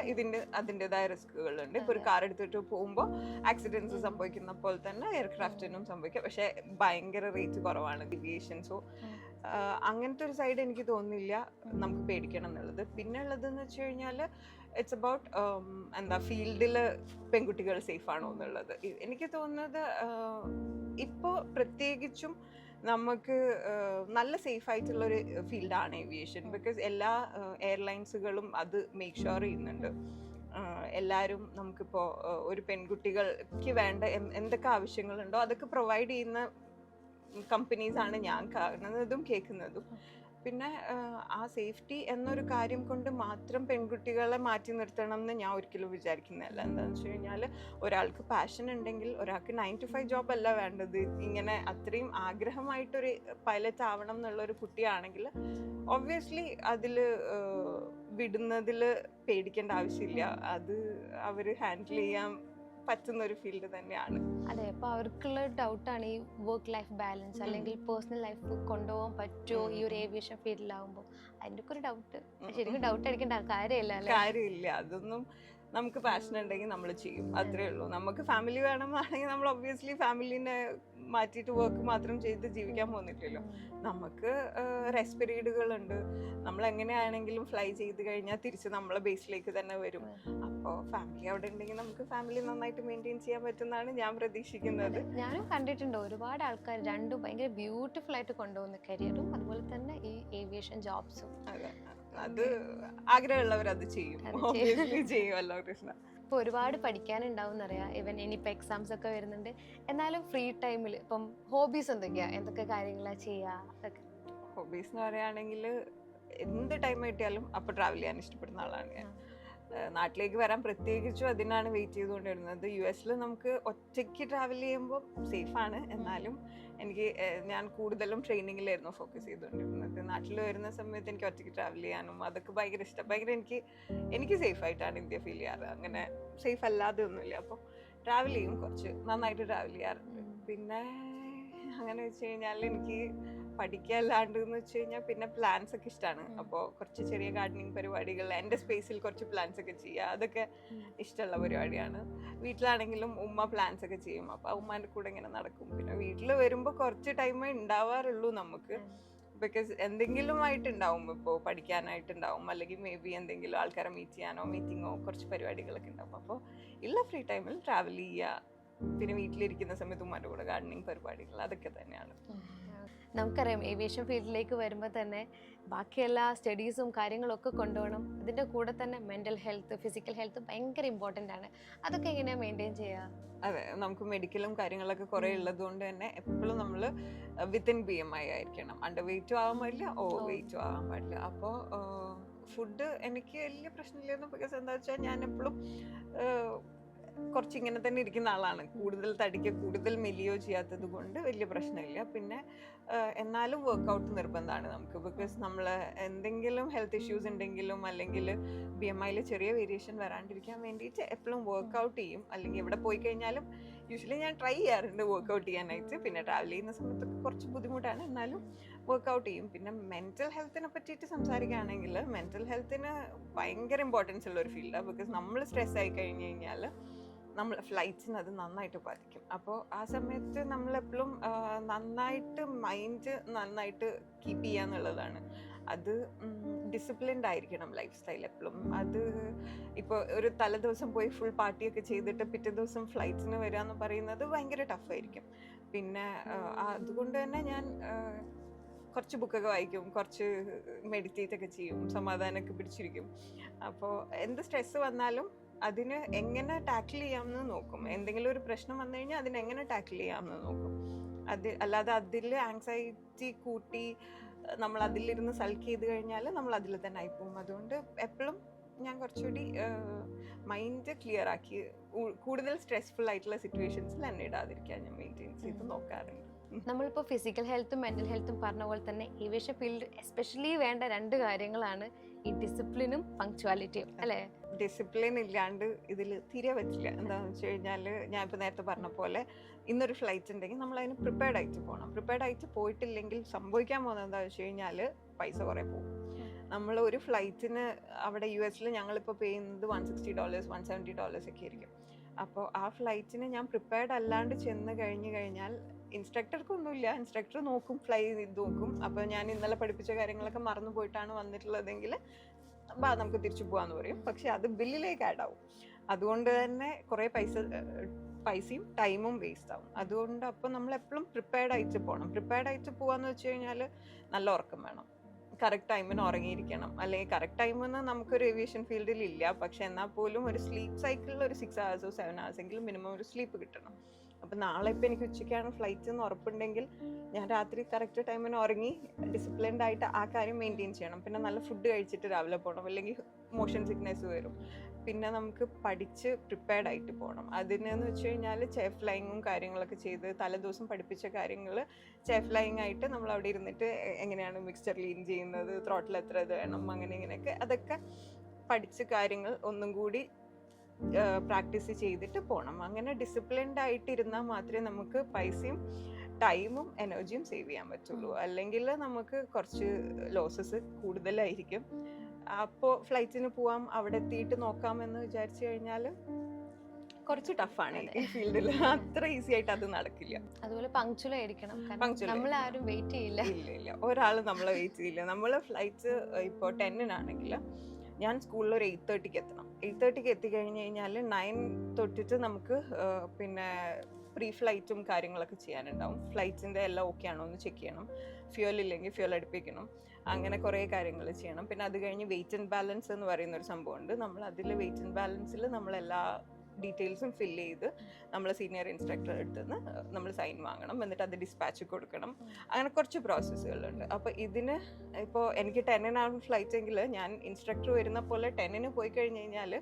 അതിൻ്റെതായ റിസ്കുകളുണ്ട്. ഇപ്പോൾ ഒരു കാർ എടുത്തിട്ട് പോകുമ്പോൾ ആക്സിഡൻസ് സംഭവിക്കുന്ന പോലെ തന്നെ എയർക്രാഫ്റ്റിനും സംഭവിക്കാം. പക്ഷേ ഭയങ്കര റേറ്റ് കുറവാണ് ഏവിയേഷൻ. സോ അങ്ങനത്തെ ഒരു സൈഡ് എനിക്ക് തോന്നുന്നില്ല നമുക്ക് പേടിക്കണം എന്നുള്ളത്. പിന്നെ ഉള്ളതെന്ന് വെച്ച് കഴിഞ്ഞാൽ ഇറ്റ്സ് അബൌട്ട് എന്താ ഫീൽഡിൽ പെൺകുട്ടികൾ സേഫ് ആണോ എന്നുള്ളത്. എനിക്ക് തോന്നുന്നത് ഇപ്പോൾ പ്രത്യേകിച്ചും നമുക്ക് നല്ല സേഫ് ആയിട്ടുള്ളൊരു ഫീൽഡാണ് ഏവിയേഷൻ. ബിക്കോസ് എല്ലാ എയർലൈൻസുകളും അത് മേക്ക് ഷുവർ ചെയ്യുന്നുണ്ട്. എല്ലാവരും നമുക്കിപ്പോൾ ഒരു പെൺകുട്ടികൾക്ക് വേണ്ട എന്തൊക്കെ ആവശ്യങ്ങളുണ്ടോ അതൊക്കെ പ്രൊവൈഡ് ചെയ്യുന്ന കമ്പനീസാണ് ഞാൻ കാണുന്നതും കേൾക്കുന്നതും. പിന്നെ ആ സേഫ്റ്റി എന്നൊരു കാര്യം കൊണ്ട് മാത്രം പെൺകുട്ടികളെ മാറ്റി നിർത്തണം എന്ന് ഞാൻ ഒരിക്കലും വിചാരിക്കുന്നില്ല. എന്താണെന്ന് വെച്ച് കഴിഞ്ഞാൽ ഒരാൾക്ക് പാഷൻ ഉണ്ടെങ്കിൽ ഒരാൾക്ക് 9 to 5 ജോബ് അല്ല വേണ്ടത്. ഇങ്ങനെ അത്രയും ആഗ്രഹമായിട്ടൊരു പൈലറ്റ് ആവണം എന്നുള്ളൊരു കുട്ടിയാണെങ്കിൽ ഒബ്വിയസ്ലി അതിൽ വിടുന്നതിൽ പേടിക്കേണ്ട ആവശ്യമില്ല. അത് അവർ ഹാൻഡിൽ ചെയ്യാൻ പറ്റുന്ന ഒരു ഫീൽഡ് തന്നെയാണ്. അതെ, അപ്പൊ അവർക്കുള്ള ഡൗട്ടാണ് ഈ വർക്ക് ലൈഫ് ബാലൻസ് അല്ലെങ്കിൽ പേഴ്സണൽ ലൈഫ് കൊണ്ടുപോകാൻ പറ്റുമോ ഈ ഒരു ഏവിയേഷൻ ഫീൽഡിലാവുമ്പോൾ. അതിൻ്റെ ഒക്കെ ഒരു ഡൗട്ട്. ശരിക്കും ഡൗട്ട് അടിക്കേണ്ട കാര്യമില്ല അല്ലേ? കാര്യമില്ല. അതൊന്നും നമുക്ക് പാഷൻ ഉണ്ടെങ്കിൽ നമ്മൾ ചെയ്യും, അത്രേ ഉള്ളൂ. നമുക്ക് ഫാമിലി വേണമെന്നാണെങ്കിൽ നമ്മൾ ഒബ്വിയസ്ലി ഫാമിലിനെ മാറ്റിയിട്ട് വർക്ക് മാത്രം ചെയ്ത് ജീവിക്കാൻ പോകുന്നില്ലല്ലോ. നമുക്ക് റെസ്റ്റ് പീരീഡുകളുണ്ട്. നമ്മൾ എങ്ങനെയാണെങ്കിലും ഫ്ലൈ ചെയ്ത് കഴിഞ്ഞാൽ തിരിച്ച് നമ്മളെ ബേസിലേക്ക് തന്നെ വരും. അപ്പോൾ ഫാമിലി അവിടെ ഉണ്ടെങ്കിൽ നമുക്ക് ഫാമിലി നന്നായിട്ട് മെയിൻറ്റെയിൻ ചെയ്യാൻ പറ്റുന്നതാണ് ഞാൻ പ്രതീക്ഷിക്കുന്നത്. ഞാനും കണ്ടിട്ടുണ്ട് ഒരുപാട് ആൾക്കാർ രണ്ടും ഭയങ്കര ബ്യൂട്ടിഫുൾ ആയിട്ട് കൊണ്ടുപോകുന്ന കരിയറും അതുപോലെ തന്നെ ഈ ഏവിയേഷൻ ജോബ്സും. അതെ, അത് ആഗ്രഹമുള്ളവർ അത് ചെയ്യും, ഒബ്വിയസ്ലി ചെയ്യുമല്ലോ കൃഷ്ണ. ഇപ്പോൾ ഒരുപാട് പഠിക്കാനുണ്ടാവും എന്നറിയാം. ഇവൻ ഇനിയിപ്പോൾ എക്സാംസ് ഒക്കെ വരുന്നുണ്ട്. എന്നാലും ഫ്രീ ടൈമിൽ ഇപ്പം ഹോബീസ് എന്തൊക്കെ കാര്യങ്ങളാണ് ചെയ്യുക? അതൊക്കെ ഹോബീസ് എന്ന് പറയുകയാണെങ്കിൽ എന്ത് ടൈം കിട്ടിയാലും അപ്പോൾ ട്രാവൽ ചെയ്യാൻ ഇഷ്ടപ്പെടുന്ന ആളാണ് ഞാൻ. നാട്ടിലേക്ക് വരാൻ പ്രത്യേകിച്ചും അതിനാണ് വെയിറ്റ് ചെയ്തുകൊണ്ടിരുന്നത്. US നമുക്ക് ഒറ്റയ്ക്ക് ട്രാവൽ ചെയ്യുമ്പോൾ സേഫാണ്. എന്നാലും ഞാൻ കൂടുതലും ട്രെയിനിങ്ങിലായിരുന്നു ഫോക്കസ് ചെയ്തുകൊണ്ടിരുന്നത്. നാട്ടിൽ വരുന്ന സമയത്ത് എനിക്ക് ഒറ്റയ്ക്ക് ട്രാവൽ ചെയ്യാനും അതൊക്കെ ഭയങ്കര ഇഷ്ടം. ഭയങ്കര എനിക്ക് സേഫായിട്ടാണ് ഇന്ത്യ ഫീൽ ചെയ്യാറ്. അങ്ങനെ സേഫ് അല്ലാതെ ഒന്നുമില്ല. അപ്പോൾ ട്രാവൽ ചെയ്യും, കുറച്ച് നന്നായിട്ട് ട്രാവൽ ചെയ്യാറുണ്ട്. പിന്നെ അങ്ങനെ വെച്ച് കഴിഞ്ഞാൽ എനിക്ക് പഠിക്കാല്ലാണ്ട് എന്ന് വെച്ച് കഴിഞ്ഞാൽ പിന്നെ പ്ലാൻസ് ഒക്കെ ഇഷ്ടമാണ്. അപ്പോൾ കുറച്ച് ചെറിയ ഗാർഡനിങ് പരിപാടികൾ, എൻ്റെ സ്പേസിൽ കുറച്ച് പ്ലാൻസ് ഒക്കെ ചെയ്യുക, അതൊക്കെ ഇഷ്ടമുള്ള പരിപാടിയാണ്. വീട്ടിലാണെങ്കിലും ഉമ്മ പ്ലാൻസ് ഒക്കെ ചെയ്യും. അപ്പോൾ ഉമ്മാൻ്റെ കൂടെ ഇങ്ങനെ നടക്കും. പിന്നെ വീട്ടിൽ വരുമ്പോൾ കുറച്ച് ടൈമേ ഉണ്ടാവാറുള്ളൂ നമുക്ക്. ബിക്കോസ് എന്തെങ്കിലും ആയിട്ടുണ്ടാവും, ഇപ്പോൾ പഠിക്കാനായിട്ടുണ്ടാവും, അല്ലെങ്കിൽ മേ ബി എന്തെങ്കിലും ആൾക്കാരെ മീറ്റ് ചെയ്യാനോ മീറ്റിങ്ങോ കുറച്ച് പരിപാടികളൊക്കെ ഉണ്ടാവും. അപ്പോൾ ഉള്ള ഫ്രീ ടൈമിൽ ട്രാവൽ ചെയ്യുക, പിന്നെ വീട്ടിലിരിക്കുന്ന സമയത്ത് ഉമ്മാൻ്റെ കൂടെ ഗാർഡനിങ് പരിപാടികൾ, അതൊക്കെ തന്നെയാണ്. നമുക്കറിയാം ഏവിയേഷൻ ഫീൽഡിലേക്ക് വരുമ്പോൾ തന്നെ ബാക്കി എല്ലാ സ്റ്റഡീസും കാര്യങ്ങളൊക്കെ കൊണ്ടുപോകണം. അതിൻ്റെ കൂടെ തന്നെ മെൻ്റൽ ഹെൽത്ത്, ഫിസിക്കൽ ഹെൽത്ത് ഭയങ്കര ഇമ്പോർട്ടൻ്റ് ആണ്. അതൊക്കെ എങ്ങനെയാണ് മെയിൻറ്റെയിൻ ചെയ്യുക? അതെ, നമുക്ക് മെഡിക്കലും കാര്യങ്ങളൊക്കെ കുറേ ഉള്ളത് കൊണ്ട് തന്നെ എപ്പോഴും നമ്മൾ വിത്തിൻ BMI ആയിരിക്കണം. അണ്ടർ വെയിറ്റും ആവാൻ പാടില്ല, ഓവർ വെയിറ്റും ആവാൻ പാടില്ല. അപ്പോൾ ഫുഡ് എനിക്ക് വലിയ പ്രശ്നമില്ലായിരുന്നു. ബിക്കോസ് എന്താ വെച്ചാൽ ഞാൻ എപ്പോഴും കുറച്ച് ഇങ്ങനെ തന്നെ ഇരിക്കുന്ന ആളാണ്. കൂടുതൽ തടിക്കുക, കൂടുതൽ മെലിയോ ചെയ്യാത്തത് കൊണ്ട് വലിയ പ്രശ്നമില്ല. പിന്നെ എന്നാലും വർക്കൗട്ട് നിർബന്ധമാണ് നമുക്ക്. ബിക്കോസ് നമ്മൾ എന്തെങ്കിലും ഹെൽത്ത് ഇഷ്യൂസ് ഉണ്ടെങ്കിലും അല്ലെങ്കിൽ BMIയിൽ ചെറിയ വേരിയേഷൻ വരാണ്ടിരിക്കാൻ വേണ്ടിയിട്ട് എപ്പോഴും വർക്കൗട്ട് ചെയ്യും. അല്ലെങ്കിൽ എവിടെ പോയി കഴിഞ്ഞാലും യൂഷ്വലി ഞാൻ ട്രൈ ചെയ്യാറുണ്ട് വർക്കൗട്ട് ചെയ്യാനായിട്ട്. പിന്നെ ട്രാവൽ ചെയ്യുന്ന സമയത്തൊക്കെ കുറച്ച് ബുദ്ധിമുട്ടാണ്, എന്നാലും വർക്കൗട്ട് ചെയ്യും. പിന്നെ മെൻ്റൽ ഹെൽത്തിനെ പറ്റിയിട്ട് സംസാരിക്കുകയാണെങ്കിൽ മെൻ്റൽ ഹെൽത്തിന് ഭയങ്കര ഇമ്പോർട്ടൻസ് ഉള്ള ഒരു ഫീൽഡാണ്. ബിക്കോസ് നമ്മൾ സ്ട്രെസ് ആയി കഴിഞ്ഞ് കഴിഞ്ഞാൽ നമ്മൾ ഫ്ലൈറ്റ്സിന് അത് നന്നായിട്ട് ബാധിക്കും. അപ്പോൾ ആ സമയത്ത് നമ്മളെപ്പോഴും നന്നായിട്ട് മൈൻഡ് നന്നായിട്ട് കീപ്പ് ചെയ്യുക എന്നുള്ളതാണ്. അത് ഡിസിപ്ലിൻഡ് ആയിരിക്കണം ലൈഫ് സ്റ്റൈൽ എപ്പോഴും. അത് ഇപ്പോൾ ഒരു തലേദിവസം പോയി ഫുൾ പാർട്ടിയൊക്കെ ചെയ്തിട്ട് പിറ്റേ ദിവസം ഫ്ലൈറ്റ്സിന് വരിക എന്ന് പറയുന്നത് ഭയങ്കര ടഫായിരിക്കും. പിന്നെ അതുകൊണ്ട് തന്നെ ഞാൻ കുറച്ച് ബുക്കൊക്കെ വായിക്കും, കുറച്ച് മെഡിറ്റേറ്റ് ഒക്കെ ചെയ്യും, സമാധാനമൊക്കെ പിടിച്ചിരിക്കും. അപ്പോൾ എന്ത് സ്ട്രെസ്സ് വന്നാലും അതിന് എങ്ങനെ ടാക്കിൾ ചെയ്യാമെന്ന് നോക്കും. എന്തെങ്കിലും ഒരു പ്രശ്നം വന്നു കഴിഞ്ഞാൽ അതിനെങ്ങനെ ടാക്കിൾ ചെയ്യാമെന്ന് നോക്കും. അല്ലാതെ അതിൽ ആങ്സൈറ്റി കൂട്ടി നമ്മൾ അതിലിരുന്ന് സൾക്ക് ചെയ്ത് കഴിഞ്ഞാൽ നമ്മൾ അതിൽ തന്നെ ആയിപ്പോവും. അതുകൊണ്ട് എപ്പോഴും ഞാൻ കുറച്ചുകൂടി മൈൻഡ് ക്ലിയർ ആക്കി കൂടുതൽ സ്ട്രെസ്ഫുൾ ആയിട്ടുള്ള സിറ്റുവേഷൻസിൽ എന്നെ ഇടാതിരിക്കാൻ ഞാൻ മെയിൻറ്റെയിൻ ചെയ്ത് നോക്കാറുണ്ട്. നമ്മളിപ്പോൾ ഫിസിക്കൽ ഹെൽത്തും മെൻ്റൽ ഹെൽത്തും പറഞ്ഞ പോലെ തന്നെ ഏവിയേഷൻ ഫീൽഡ് എസ്പെഷ്യലി വേണ്ട രണ്ട് കാര്യങ്ങളാണ് ഈ ഡിസിപ്ലിനും പങ്ക്ച്വാലിറ്റിയും, അല്ലേ? ഡിസിപ്ലിൻ ഇല്ലാണ്ട് ഇതിൽ തീരെ പറ്റില്ല. എന്താണെന്ന് വെച്ച് കഴിഞ്ഞാൽ ഞാൻ ഇപ്പോൾ നേരത്തെ പറഞ്ഞ പോലെ ഇന്നൊരു ഫ്ലൈറ്റ് ഉണ്ടെങ്കിൽ നമ്മൾ അതിന് പ്രിപ്പയർഡ് ആയിട്ട് പോകണം. പ്രിപ്പയർഡ് ആയിട്ട് പോയിട്ടില്ലെങ്കിൽ സംഭവിക്കാൻ പോകുന്നത് എന്താണെന്ന് വെച്ച് കഴിഞ്ഞാൽ പൈസ കുറേ പോകും. നമ്മൾ ഒരു ഫ്ലൈറ്റിന് അവിടെ US ഞങ്ങളിപ്പോൾ പേ ചെയ്യുന്നത് $160, $170 ഒക്കെ ആയിരിക്കും. അപ്പോൾ ആ ഫ്ലൈറ്റിന് ഞാൻ പ്രിപ്പയർഡ് അല്ലാണ്ട് ചെന്ന് കഴിഞ്ഞാൽ ഇൻസ്ട്രക്ടർക്കൊന്നുമില്ല, ഇൻസ്ട്രക്ടർ നോക്കും, ഫ്ലൈ ചെയ്ത് നോക്കും. അപ്പോൾ ഞാൻ ഇന്നലെ പഠിപ്പിച്ച കാര്യങ്ങളൊക്കെ മറന്നു പോയിട്ടാണ് വന്നിട്ടുള്ളതെങ്കിൽ നമുക്ക് തിരിച്ചു പോകാമെന്ന് പറയും. പക്ഷെ അത് ബില്ലിലേക്ക് ആഡ് ആവും. അതുകൊണ്ട് തന്നെ കുറേ പൈസയും ടൈമും വേസ്റ്റ് ആവും. അതുകൊണ്ട് അപ്പോൾ നമ്മൾ എപ്പോഴും പ്രിപ്പയർഡ് ആയിട്ട് പോകണം. പ്രിപ്പയർഡ് ആയിട്ട് പോകാമെന്ന് വെച്ച് കഴിഞ്ഞാൽ നല്ല ഉറക്കം വേണം, കറക്റ്റ് ടൈമിന് ഉറങ്ങിയിരിക്കണം. അല്ലെങ്കിൽ കറക്റ്റ് ടൈമെന്ന് നമുക്കൊരു ഏവിയേഷൻ ഫീൽഡിൽ ഇല്ല. പക്ഷെ എന്നാൽ പോലും ഒരു സ്ലീപ്പ് സൈക്കിളിൽ ഒരു 6 hours 7 hours എങ്കിലും മിനിമം ഒരു സ്ലീപ്പ് കിട്ടണം. അപ്പം നാളെ ഇപ്പം എനിക്ക് ഉച്ചയ്ക്കാണ് ഫ്ലൈറ്റ് എന്ന് ഉറപ്പുണ്ടെങ്കിൽ ഞാൻ രാത്രി കറക്റ്റ് ടൈമിന് ഉറങ്ങി ഡിസിപ്ലിൻഡ് ആയിട്ട് ആ കാര്യം മെയിൻറ്റെയിൻ ചെയ്യണം. പിന്നെ നല്ല ഫുഡ് കഴിച്ചിട്ട് രാവിലെ പോകണം, അല്ലെങ്കിൽ മോഷൻ സിക്നെസ് വരും. പിന്നെ നമുക്ക് പഠിച്ച് പ്രിപ്പയർഡ് ആയിട്ട് പോകണം. അതിനെന്ന് വെച്ച് കഴിഞ്ഞാൽ ചെയർ ഫ്ലൈങ്ങും കാര്യങ്ങളൊക്കെ ചെയ്ത് തലേദിവസം പഠിപ്പിച്ച കാര്യങ്ങൾ ചെയർ ഫ്ലൈങ് ആയിട്ട് നമ്മൾ അവിടെ ഇരുന്നിട്ട് എങ്ങനെയാണ് മിക്സ്ചർ ലീൻ ചെയ്യുന്നത്, ത്രോട്ടിൽ എത്ര ഇത് വേണം, അങ്ങനെ ഇങ്ങനെയൊക്കെ അതൊക്കെ പഠിച്ച കാര്യങ്ങൾ ഒന്നും കൂടി പ്രാക്ടീസ് ചെയ്തിട്ട് പോകണം. അങ്ങനെ ഡിസിപ്ലിൻഡ് ആയിട്ട് ഇരുന്നാൽ മാത്രമേ നമുക്ക് പൈസയും ടൈമും എനർജിയും സേവ് ചെയ്യാൻ പറ്റുള്ളൂ. അല്ലെങ്കിൽ നമുക്ക് കുറച്ച് ലോസസ് കൂടുതലായിരിക്കും. അപ്പോൾ ഫ്ലൈറ്റിന് പോവാം, അവിടെ എത്തിയിട്ട് നോക്കാമെന്ന് വിചാരിച്ചു കഴിഞ്ഞാൽ കുറച്ച് ടഫാണ് ഈ ഫീൽഡിൽ. അത്ര ഈസി ആയിട്ട് അത് നടക്കില്ല. അതുപോലെ പങ്ക്ച്വൽ ആയിരിക്കണം, നമ്മളാരും വെയിറ്റ് ചെയ്യില്ല. ഇല്ല, ഒരാൾ നമ്മളെ വെയിറ്റ് ചെയ്യില്ല. നമ്മൾ ഫ്ലൈറ്റ് ഇപ്പോൾ 10-നാണെങ്കിൽ ഞാൻ സ്കൂളിൽ ഒരു 8:30 എത്തണം. 8:30 എത്തിക്കഴിഞ്ഞ് കഴിഞ്ഞാൽ 9 തൊട്ടിട്ട് നമുക്ക് പിന്നെ പ്രീ ഫ്ലൈറ്റും കാര്യങ്ങളൊക്കെ ചെയ്യാനുണ്ടാവും. ഫ്ലൈറ്റിൻ്റെ എല്ലാം ഓക്കെ ആണോ എന്ന് ചെക്ക് ചെയ്യണം, ഫ്യൂൽ ഇല്ലെങ്കിൽ ഫ്യൂൽ അടുപ്പിക്കണം, അങ്ങനെ കുറേ കാര്യങ്ങൾ ചെയ്യണം. പിന്നെ അത് കഴിഞ്ഞ് വെയിറ്റ് ആൻഡ് ബാലൻസ് എന്ന് പറയുന്ന ഒരു സംഭവമുണ്ട്. നമ്മൾ അതിൽ വെയിറ്റ് ആൻഡ് ബാലൻസിൽ നമ്മളെല്ലാ ഡീറ്റെയിൽസും ഫില്ല് ചെയ്ത് നമ്മൾ സീനിയർ ഇൻസ്ട്രക്ടർ അടുത്ത് നിന്ന് നമ്മൾ സൈൻ വാങ്ങണം, എന്നിട്ട് അത് ഡിസ്പാച്ച് കൊടുക്കണം. അങ്ങനെ കുറച്ച് പ്രോസസ്സുകളുണ്ട്. അപ്പോൾ ഇതിന് ഇപ്പോൾ എനിക്ക് 10-നാണ് ഫ്ലൈറ്റ് എങ്കിൽ ഞാൻ ഇൻസ്ട്രക്ടർ വരുന്ന പോലെ 10-ന് പോയി കഴിഞ്ഞ് കഴിഞ്ഞാൽ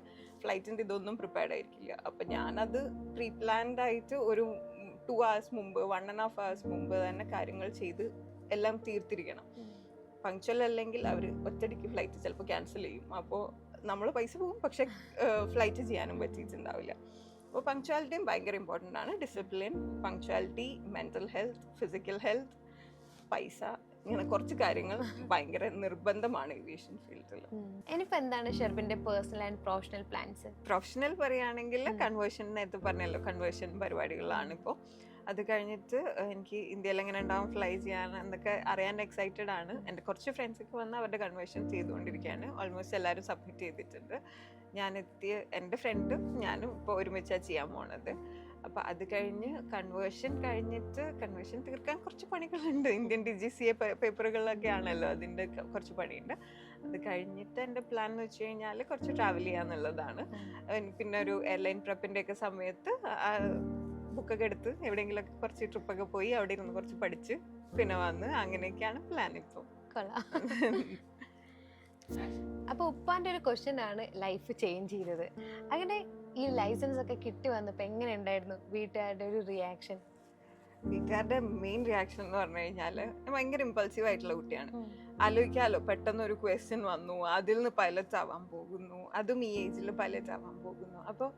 ഫ്ലൈറ്റിൻ്റെ ഇതൊന്നും പ്രിപ്പയർഡ് ആയിരിക്കില്ല. അപ്പോൾ ഞാനത് പ്രീ പ്ലാൻഡ് ആയിട്ട് ഒരു 2 hours മുമ്പ് 1.5 hours മുമ്പ് തന്നെ കാര്യങ്ങൾ ചെയ്ത് എല്ലാം തീർത്തിരിക്കണം. പങ്ക്ച്വൽ അല്ലെങ്കിൽ അവർ ഒറ്റയടിക്ക് ഫ്ലൈറ്റ് ചിലപ്പോൾ ക്യാൻസൽ ചെയ്യും. അപ്പോൾ നമ്മൾ പൈസ പോകും, പക്ഷെ ഫ്ലൈറ്റ് ചെയ്യാനും പറ്റിയിട്ടുണ്ടാവില്ല. അപ്പോൾ പങ്ക്ച്വാലിറ്റിയും ഭയങ്കര ഇമ്പോർട്ടൻ്റ് ആണ്. Discipline, punctuality, mental health, physical health, പൈസ, ഇങ്ങനെ കുറച്ച് കാര്യങ്ങൾ ഭയങ്കര നിർബന്ധമാണ് ഏവിയേഷൻ ഫീൽഡിൽ. ഇനിയിപ്പോൾ എന്താണ് ഷെർബിൻ്റെ personal and professional plans? Professional പറയുകയാണെങ്കിൽ കൺവേർഷൻ, നേരത്തെ പറഞ്ഞല്ലോ കൺവേർഷൻ പരിപാടികളാണ് ഇപ്പോൾ. അത് കഴിഞ്ഞിട്ട് എനിക്ക് ഇന്ത്യയിൽ എങ്ങനെ ഉണ്ടാവും ഫ്ലൈ ചെയ്യാൻ എന്നൊക്കെ അറിയാൻ എക്സൈറ്റഡ് ആണ്. എൻ്റെ കുറച്ച് ഫ്രണ്ട്സൊക്കെ വന്ന് അവരുടെ കൺവേർഷൻ ചെയ്തുകൊണ്ടിരിക്കുകയാണ്. ഓൾമോസ്റ്റ് എല്ലാവരും സബ്മിറ്റ് ചെയ്തിട്ടുണ്ട്. എൻ്റെ ഫ്രണ്ടും ഞാനും ഇപ്പോൾ ഒരുമിച്ചാണ് ചെയ്യാൻ പോണത്. അപ്പോൾ അത് കഴിഞ്ഞ് കൺവേർഷൻ തീർക്കാൻ കുറച്ച് പണികളുണ്ട്. ഇന്ത്യൻ DGCA പേപ്പറുകളൊക്കെ ആണല്ലോ, അതിൻ്റെ കുറച്ച് പണിയുണ്ട്. അത് കഴിഞ്ഞിട്ട് എൻ്റെ പ്ലാൻ എന്ന് വെച്ച് കഴിഞ്ഞാൽ കുറച്ച് ട്രാവൽ ചെയ്യാന്നുള്ളതാണ്. പിന്നെ ഒരു എയർലൈൻ പ്രപ്പിൻ്റെ ഒക്കെ സമയത്ത് ബുക്കൊക്കെ എടുത്ത് എവിടെയെങ്കിലുമൊക്കെ കുറച്ച് ട്രിപ്പൊക്കെ പോയി അവിടെ ഇരുന്ന് കുറച്ച് പഠിച്ച് പിന്നെ വന്ന്, അങ്ങനെയൊക്കെയാണ് പ്ലാൻ ഇപ്പോൾ. അപ്പോൾ ഉപ്പാൻ്റെ ഒരു ക്വസ്റ്റ്യൻ ആണ് ലൈഫ് ചേഞ്ച് ചെയ്തത്. അങ്ങനെ ഈ ലൈസൻസ് ഒക്കെ കിട്ടി വന്നപ്പോൾ എങ്ങനെ ഉണ്ടായിരുന്നു വീട്ടുകാരുടെ ഒരു റിയാക്ഷൻ? വീട്ടുകാരുടെ മെയിൻ റിയാക്ഷൻ എന്ന് പറഞ്ഞു കഴിഞ്ഞാൽ ഭയങ്കര ഇമ്പൾസീവ് ആയിട്ടുള്ള കുട്ടിയാണ്. ആലോചിക്കാമല്ലോ, പെട്ടെന്ന് ഒരു ക്വസ്റ്റ്യൻ വന്നു, അതിൽ നിന്ന് പൈലറ്റ് ആവാൻ പോകുന്നു, അതും ഈ ഏജിൽ പൈലറ്റ് ആവാൻ പോകുന്നു. അപ്പോൾ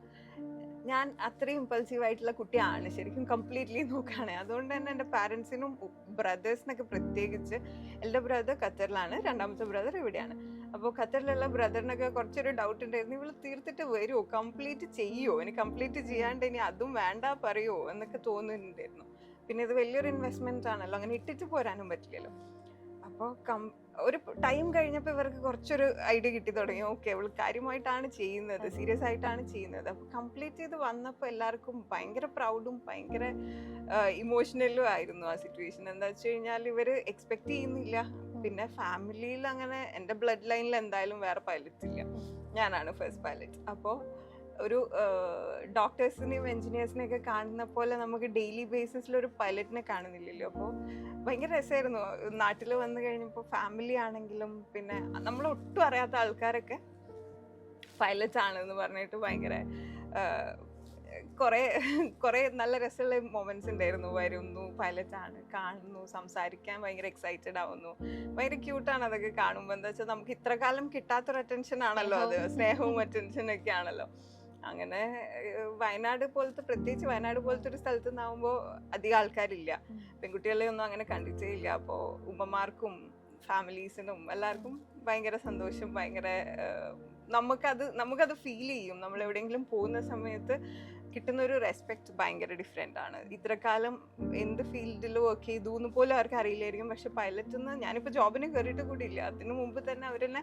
ഞാൻ അത്രയും ഇമ്പൾസീവ് ആയിട്ടുള്ള കുട്ടിയാണ് ശരിക്കും കംപ്ലീറ്റ്ലി നോക്കുകയാണെങ്കിൽ. അതുകൊണ്ട് തന്നെ എൻ്റെ പാരൻസിനും ബ്രദേഴ്സിനൊക്കെ പ്രത്യേകിച്ച്, എൻ്റെ ബ്രദർ ഖത്തറിലാണ്, രണ്ടാമത്തെ ബ്രദർ ഇവിടെയാണ്. അപ്പോൾ ഖത്തറിലുള്ള ബ്രദറിനൊക്കെ കുറച്ചൊരു ഡൗട്ട് ഉണ്ടായിരുന്നു, ഇവൾ തീർത്തിട്ട് വരുമോ, കംപ്ലീറ്റ് ചെയ്യുമോ, ഇനി കംപ്ലീറ്റ് ചെയ്യാണ്ട് ഇനി അതും വേണ്ട പറയുമോ എന്നൊക്കെ തോന്നുന്നുണ്ടായിരുന്നു. പിന്നെ ഇത് വലിയൊരു ഇൻവെസ്റ്റ്മെൻ്റ് ആണല്ലോ, അങ്ങനെ ഇട്ടിട്ട് പോരാനും പറ്റില്ലല്ലോ. അപ്പോൾ ഒരു ടൈം കഴിഞ്ഞപ്പോൾ ഇവർക്ക് കുറച്ചൊരു ഐഡിയ കിട്ടി തുടങ്ങി, ഓക്കെ അവൾ കാര്യമായിട്ടാണ് ചെയ്യുന്നത്, സീരിയസ് ആയിട്ടാണ് ചെയ്യുന്നത്. അപ്പോൾ കംപ്ലീറ്റ് ചെയ്ത് വന്നപ്പോൾ എല്ലാവർക്കും ഭയങ്കര പ്രൗഡും ഭയങ്കര ഇമോഷണലും ആയിരുന്നു ആ സിറ്റുവേഷൻ. എന്താ വെച്ച് കഴിഞ്ഞാൽ ഇവർ എക്സ്പെക്ട് ചെയ്യുന്നില്ല. പിന്നെ ഫാമിലിയിൽ അങ്ങനെ എൻ്റെ ബ്ലഡ് ലൈനിൽ എന്തായാലും വേറെ പൈലറ്റ് ഇല്ല, ഞാനാണ് ഫസ്റ്റ് പൈലറ്റ്. അപ്പോൾ ഒരു ഡോക്ടേഴ്സിനെയും എൻജിനീയേഴ്സിനെയൊക്കെ കാണുന്ന പോലെ നമുക്ക് ഡെയിലി ബേസിസിൽ ഒരു പൈലറ്റിനെ കാണുന്നില്ലല്ലോ. അപ്പോൾ ഭയങ്കര രസമായിരുന്നു. നാട്ടിൽ വന്നു കഴിഞ്ഞപ്പോൾ ഫാമിലി ആണെങ്കിലും പിന്നെ നമ്മൾ ഒട്ടും അറിയാത്ത ആൾക്കാരൊക്കെ പൈലറ്റ് ആണെന്ന് പറഞ്ഞിട്ട് ഭയങ്കര കുറേ നല്ല രസമുള്ള മൊമെന്റ്സ് ഉണ്ടായിരുന്നു. വരുന്നു, പൈലറ്റ് ആണ്, കാണുന്നു, സംസാരിക്കാൻ ഭയങ്കര എക്സൈറ്റഡ് ആവുന്നു, ഭയങ്കര ക്യൂട്ടാണ് അതൊക്കെ കാണുമ്പോൾ. എന്താ വെച്ചാൽ നമുക്ക് ഇത്ര കാലം കിട്ടാത്തൊരു അറ്റൻഷൻ ആണല്ലോ അത്, സ്നേഹവും അറ്റൻഷനൊക്കെ ആണല്ലോ. അങ്ങനെ വയനാട് പോലത്തെ, പ്രത്യേകിച്ച് വയനാട് പോലത്തെ ഒരു സ്ഥലത്ത് നിന്നാവുമ്പോൾ അധികം ആൾക്കാരില്ല, പെൺകുട്ടികളെ ഒന്നും അങ്ങനെ കണ്ടിട്ടേ ഇല്ല. അപ്പോൾ ഉമ്മമാർക്കും ഫാമിലീസിനും എല്ലാവർക്കും ഭയങ്കര സന്തോഷം, ഭയങ്കര നമുക്കത് ഫീൽ ചെയ്യും. നമ്മൾ എവിടെയെങ്കിലും പോകുന്ന സമയത്ത് കിട്ടുന്ന ഒരു റെസ്പെക്ട് ഭയങ്കര ഡിഫറെൻ്റ് ആണ്. ഇത്ര കാലം എന്ത് ഫീൽഡിൽ വർക്ക് ചെയ്തു എന്ന് പോലും അവർക്ക് അറിയില്ലായിരിക്കും. പക്ഷെ പൈലറ്റ് ഞാനിപ്പോൾ ജോബിന് കയറിയിട്ട് കൂടിയില്ല, അതിനു മുമ്പ് തന്നെ അവരെന്നെ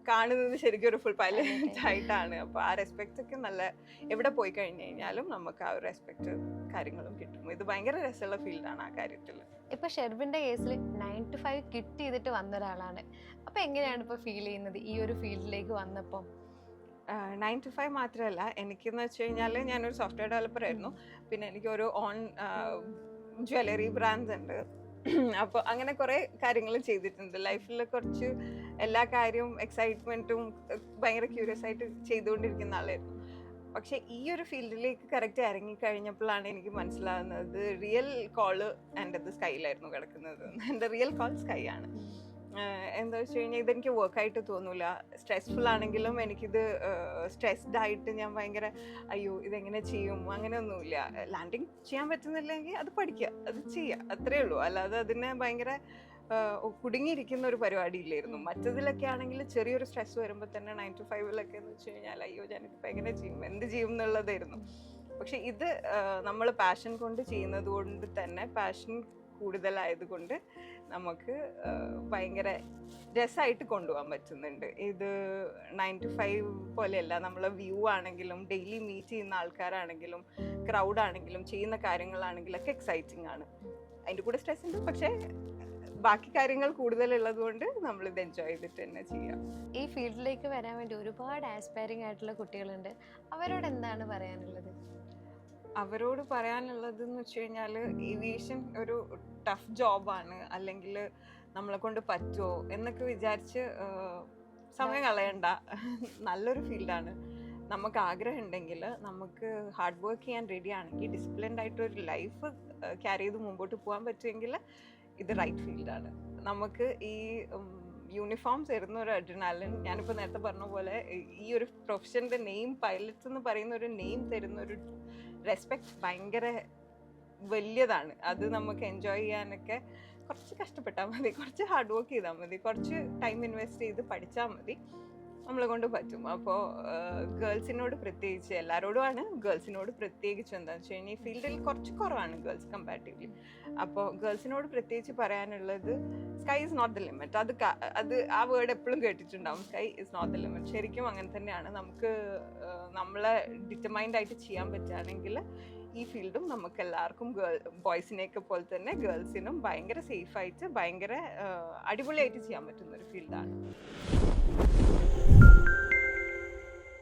കാണുന്നത് ശരിക്കും ഒരു ഫുൾ പൈലറ്റ് ആയിട്ടാണ്. അപ്പോൾ ആ റെസ്പെക്റ്റ് ഒക്കെ നല്ല, എവിടെ പോയി കഴിഞ്ഞു കഴിഞ്ഞാലും നമുക്ക് ആ ഒരു റെസ്പെക്റ്റ് കാര്യങ്ങളും കിട്ടും. ഇത് ഭയങ്കര രസമുള്ള ഫീൽഡാണ് ആ കാര്യത്തിൽ. ഇപ്പൊ ഷെർബിന്റെ കേസിൽ 9 to 5 കിറ്റ് ചെയ്തിട്ട് വന്ന ഒരാളാണ്. അപ്പൊ എങ്ങനെയാണ് ഇപ്പൊ ഫീൽ ചെയ്യുന്നത് ഈ ഒരു ഫീൽഡിലേക്ക് വന്നപ്പോൾ? 9 to 5 മാത്രമല്ല, എനിക്കെന്ന് വെച്ച് കഴിഞ്ഞാൽ ഞാനൊരു സോഫ്റ്റ്വെയർ ഡെവലപ്പർ ആയിരുന്നു. പിന്നെ എനിക്കൊരു ജ്വല്ലറി ബ്രാൻഡ് ഉണ്ട്. അപ്പോൾ അങ്ങനെ കുറേ കാര്യങ്ങൾ ചെയ്തിട്ടുണ്ട് ലൈഫിൽ. കുറച്ച് എല്ലാ കാര്യവും എക്സൈറ്റ്മെൻറ്റും ഭയങ്കര ക്യൂരിയസ് ആയിട്ട് ചെയ്തുകൊണ്ടിരിക്കുന്ന ആളായിരുന്നു. പക്ഷെ ഈ ഒരു ഫീൽഡിലേക്ക് കറക്റ്റ് ഇറങ്ങിക്കഴിഞ്ഞപ്പോഴാണ് എനിക്ക് മനസ്സിലാകുന്നത് റിയൽ കോള് എൻ്റെ സ്കൈയിലായിരുന്നു കിടക്കുന്നത്. എൻ്റെ റിയൽ കോൾ സ്കൈ ആണ്. എന്താ വെച്ച് കഴിഞ്ഞാൽ ഇതെനിക്ക് വർക്കായിട്ട് തോന്നൂല. സ്ട്രെസ്ഫുൾ ആണെങ്കിലും എനിക്കിത് സ്ട്രെസ്ഡ് ആയിട്ട് ഞാൻ ഭയങ്കര അയ്യോ ഇതെങ്ങനെ ചെയ്യും അങ്ങനെയൊന്നുമില്ല. ലാൻഡിങ് ചെയ്യാൻ പറ്റുന്നില്ലെങ്കിൽ അത് പഠിക്കുക, അത് ചെയ്യുക, അത്രേ ഉള്ളൂ. അല്ലാതെ അതിനെ ഭയങ്കര കുടുങ്ങിയിരിക്കുന്ന ഒരു പരിപാടി ഇല്ലായിരുന്നു. മറ്റതിലൊക്കെ ആണെങ്കിൽ ചെറിയൊരു സ്ട്രെസ് വരുമ്പോൾ തന്നെ 9 to 5 എന്ന് വെച്ച് കഴിഞ്ഞാൽ അയ്യോ ഞാനിപ്പോൾ എങ്ങനെ ചെയ്യും, എന്ത് ചെയ്യും എന്നുള്ളതായിരുന്നു. പക്ഷെ ഇത് നമ്മൾ പാഷൻ കൊണ്ട് ചെയ്യുന്നത് കൊണ്ട് തന്നെ, പാഷൻ കൂടുതലായതുകൊണ്ട് നമുക്ക് ഭയങ്കര രസമായിട്ട് കൊണ്ടുപോകാൻ പറ്റുന്നുണ്ട്. ഇത് 9 to 5 പോലെയല്ല. നമ്മളെ വ്യൂ ആണെങ്കിലും ഡെയിലി മീറ്റ് ചെയ്യുന്ന ആൾക്കാരാണെങ്കിലും ക്രൗഡ് ആണെങ്കിലും ചെയ്യുന്ന കാര്യങ്ങളാണെങ്കിലും ഒക്കെ എക്സൈറ്റിംഗ് ആണ്. അതിൻ്റെ കൂടെ സ്ട്രെസ് ഉണ്ട്, പക്ഷേ ബാക്കി കാര്യങ്ങൾ കൂടുതലുള്ളത് കൊണ്ട് നമ്മളിത് എൻജോയ് ചെയ്തിട്ട് തന്നെ ചെയ്യാം. ഈ ഫീൽഡിലേക്ക് വരാൻ വേണ്ടി ഒരുപാട് ആസ്പയറിംഗ് ആയിട്ടുള്ള കുട്ടികളുണ്ട്. അവരോട് എന്താണ് പറയാനുള്ളത്? അവരോട് പറയാനുള്ളത് എന്ന് വെച്ച് കഴിഞ്ഞാൽ ഏവിയേഷൻ ഒരു ടഫ് ജോബാണ്, അല്ലെങ്കിൽ നമ്മളെ കൊണ്ട് പറ്റുമോ എന്നൊക്കെ വിചാരിച്ച് സമയം കളയണ്ട. നല്ലൊരു ഫീൽഡാണ്. നമുക്ക് ആഗ്രഹം ഉണ്ടെങ്കിൽ, നമുക്ക് ഹാർഡ് വർക്ക് ചെയ്യാൻ റെഡി ആണെങ്കിൽ, ഡിസിപ്ലിൻഡ് ആയിട്ടൊരു ലൈഫ് ക്യാരി ചെയ്ത് മുമ്പോട്ട് പോകാൻ പറ്റുമെങ്കിൽ ഇത് റൈറ്റ് ഫീൽഡാണ്. നമുക്ക് ഈ യൂണിഫോംസ് തരുന്ന ഒരു അഡ്രിനാലിൻ, ഞാനിപ്പോൾ നേരത്തെ പറഞ്ഞ പോലെ ഈ ഒരു പ്രൊഫഷൻ്റെ നെയിം, പൈലറ്റ്സ് എന്ന് പറയുന്ന ഒരു നെയിം തരുന്ന ഒരു റെസ്പെക്ട് ഭയങ്കര വലിയതാണ്. അത് നമുക്ക് എൻജോയ് ചെയ്യാനൊക്കെ കുറച്ച് കഷ്ടപ്പെട്ടാൽ മതി, കുറച്ച് ഹാർഡ് വർക്ക് ചെയ്താൽ മതി, കുറച്ച് ടൈം ഇൻവെസ്റ്റ് ചെയ്ത് പഠിച്ചാൽ മതി, നമ്മളെ കൊണ്ട് പറ്റും. അപ്പോൾ ഗേൾസിനോട് പ്രത്യേകിച്ച്, എല്ലാവരോടുമാണ്, ഗേൾസിനോട് പ്രത്യേകിച്ച് എന്താണെന്ന് വെച്ച് കഴിഞ്ഞാൽ ഈ ഫീൽഡിൽ കുറച്ച് കുറവാണ് ഗേൾസ് കമ്പാരിറ്റീവ്ലി. അപ്പോൾ ഗേൾസിനോട് പ്രത്യേകിച്ച് പറയാനുള്ളത് sky is not the limit. അത് ആ വേർഡ് എപ്പോഴും കേട്ടിട്ടുണ്ടാവും, sky is not the limit. ശരിക്കും അങ്ങനെ തന്നെയാണ്. നമുക്ക് നമ്മളെ ഡിറ്റർമൈൻഡ് ആയിട്ട് ചെയ്യാൻ പറ്റുകയാണെങ്കിൽ ഈ ഫീൽഡും നമുക്ക് എല്ലാവർക്കും ബോയ്സിനെയൊക്കെ പോലെ തന്നെ ഗേൾസിനും ഭയങ്കര സേഫായിട്ട് ഭയങ്കര അടിപൊളിയായിട്ട് ചെയ്യാൻ പറ്റുന്ന ഒരു ഫീൽഡാണ്.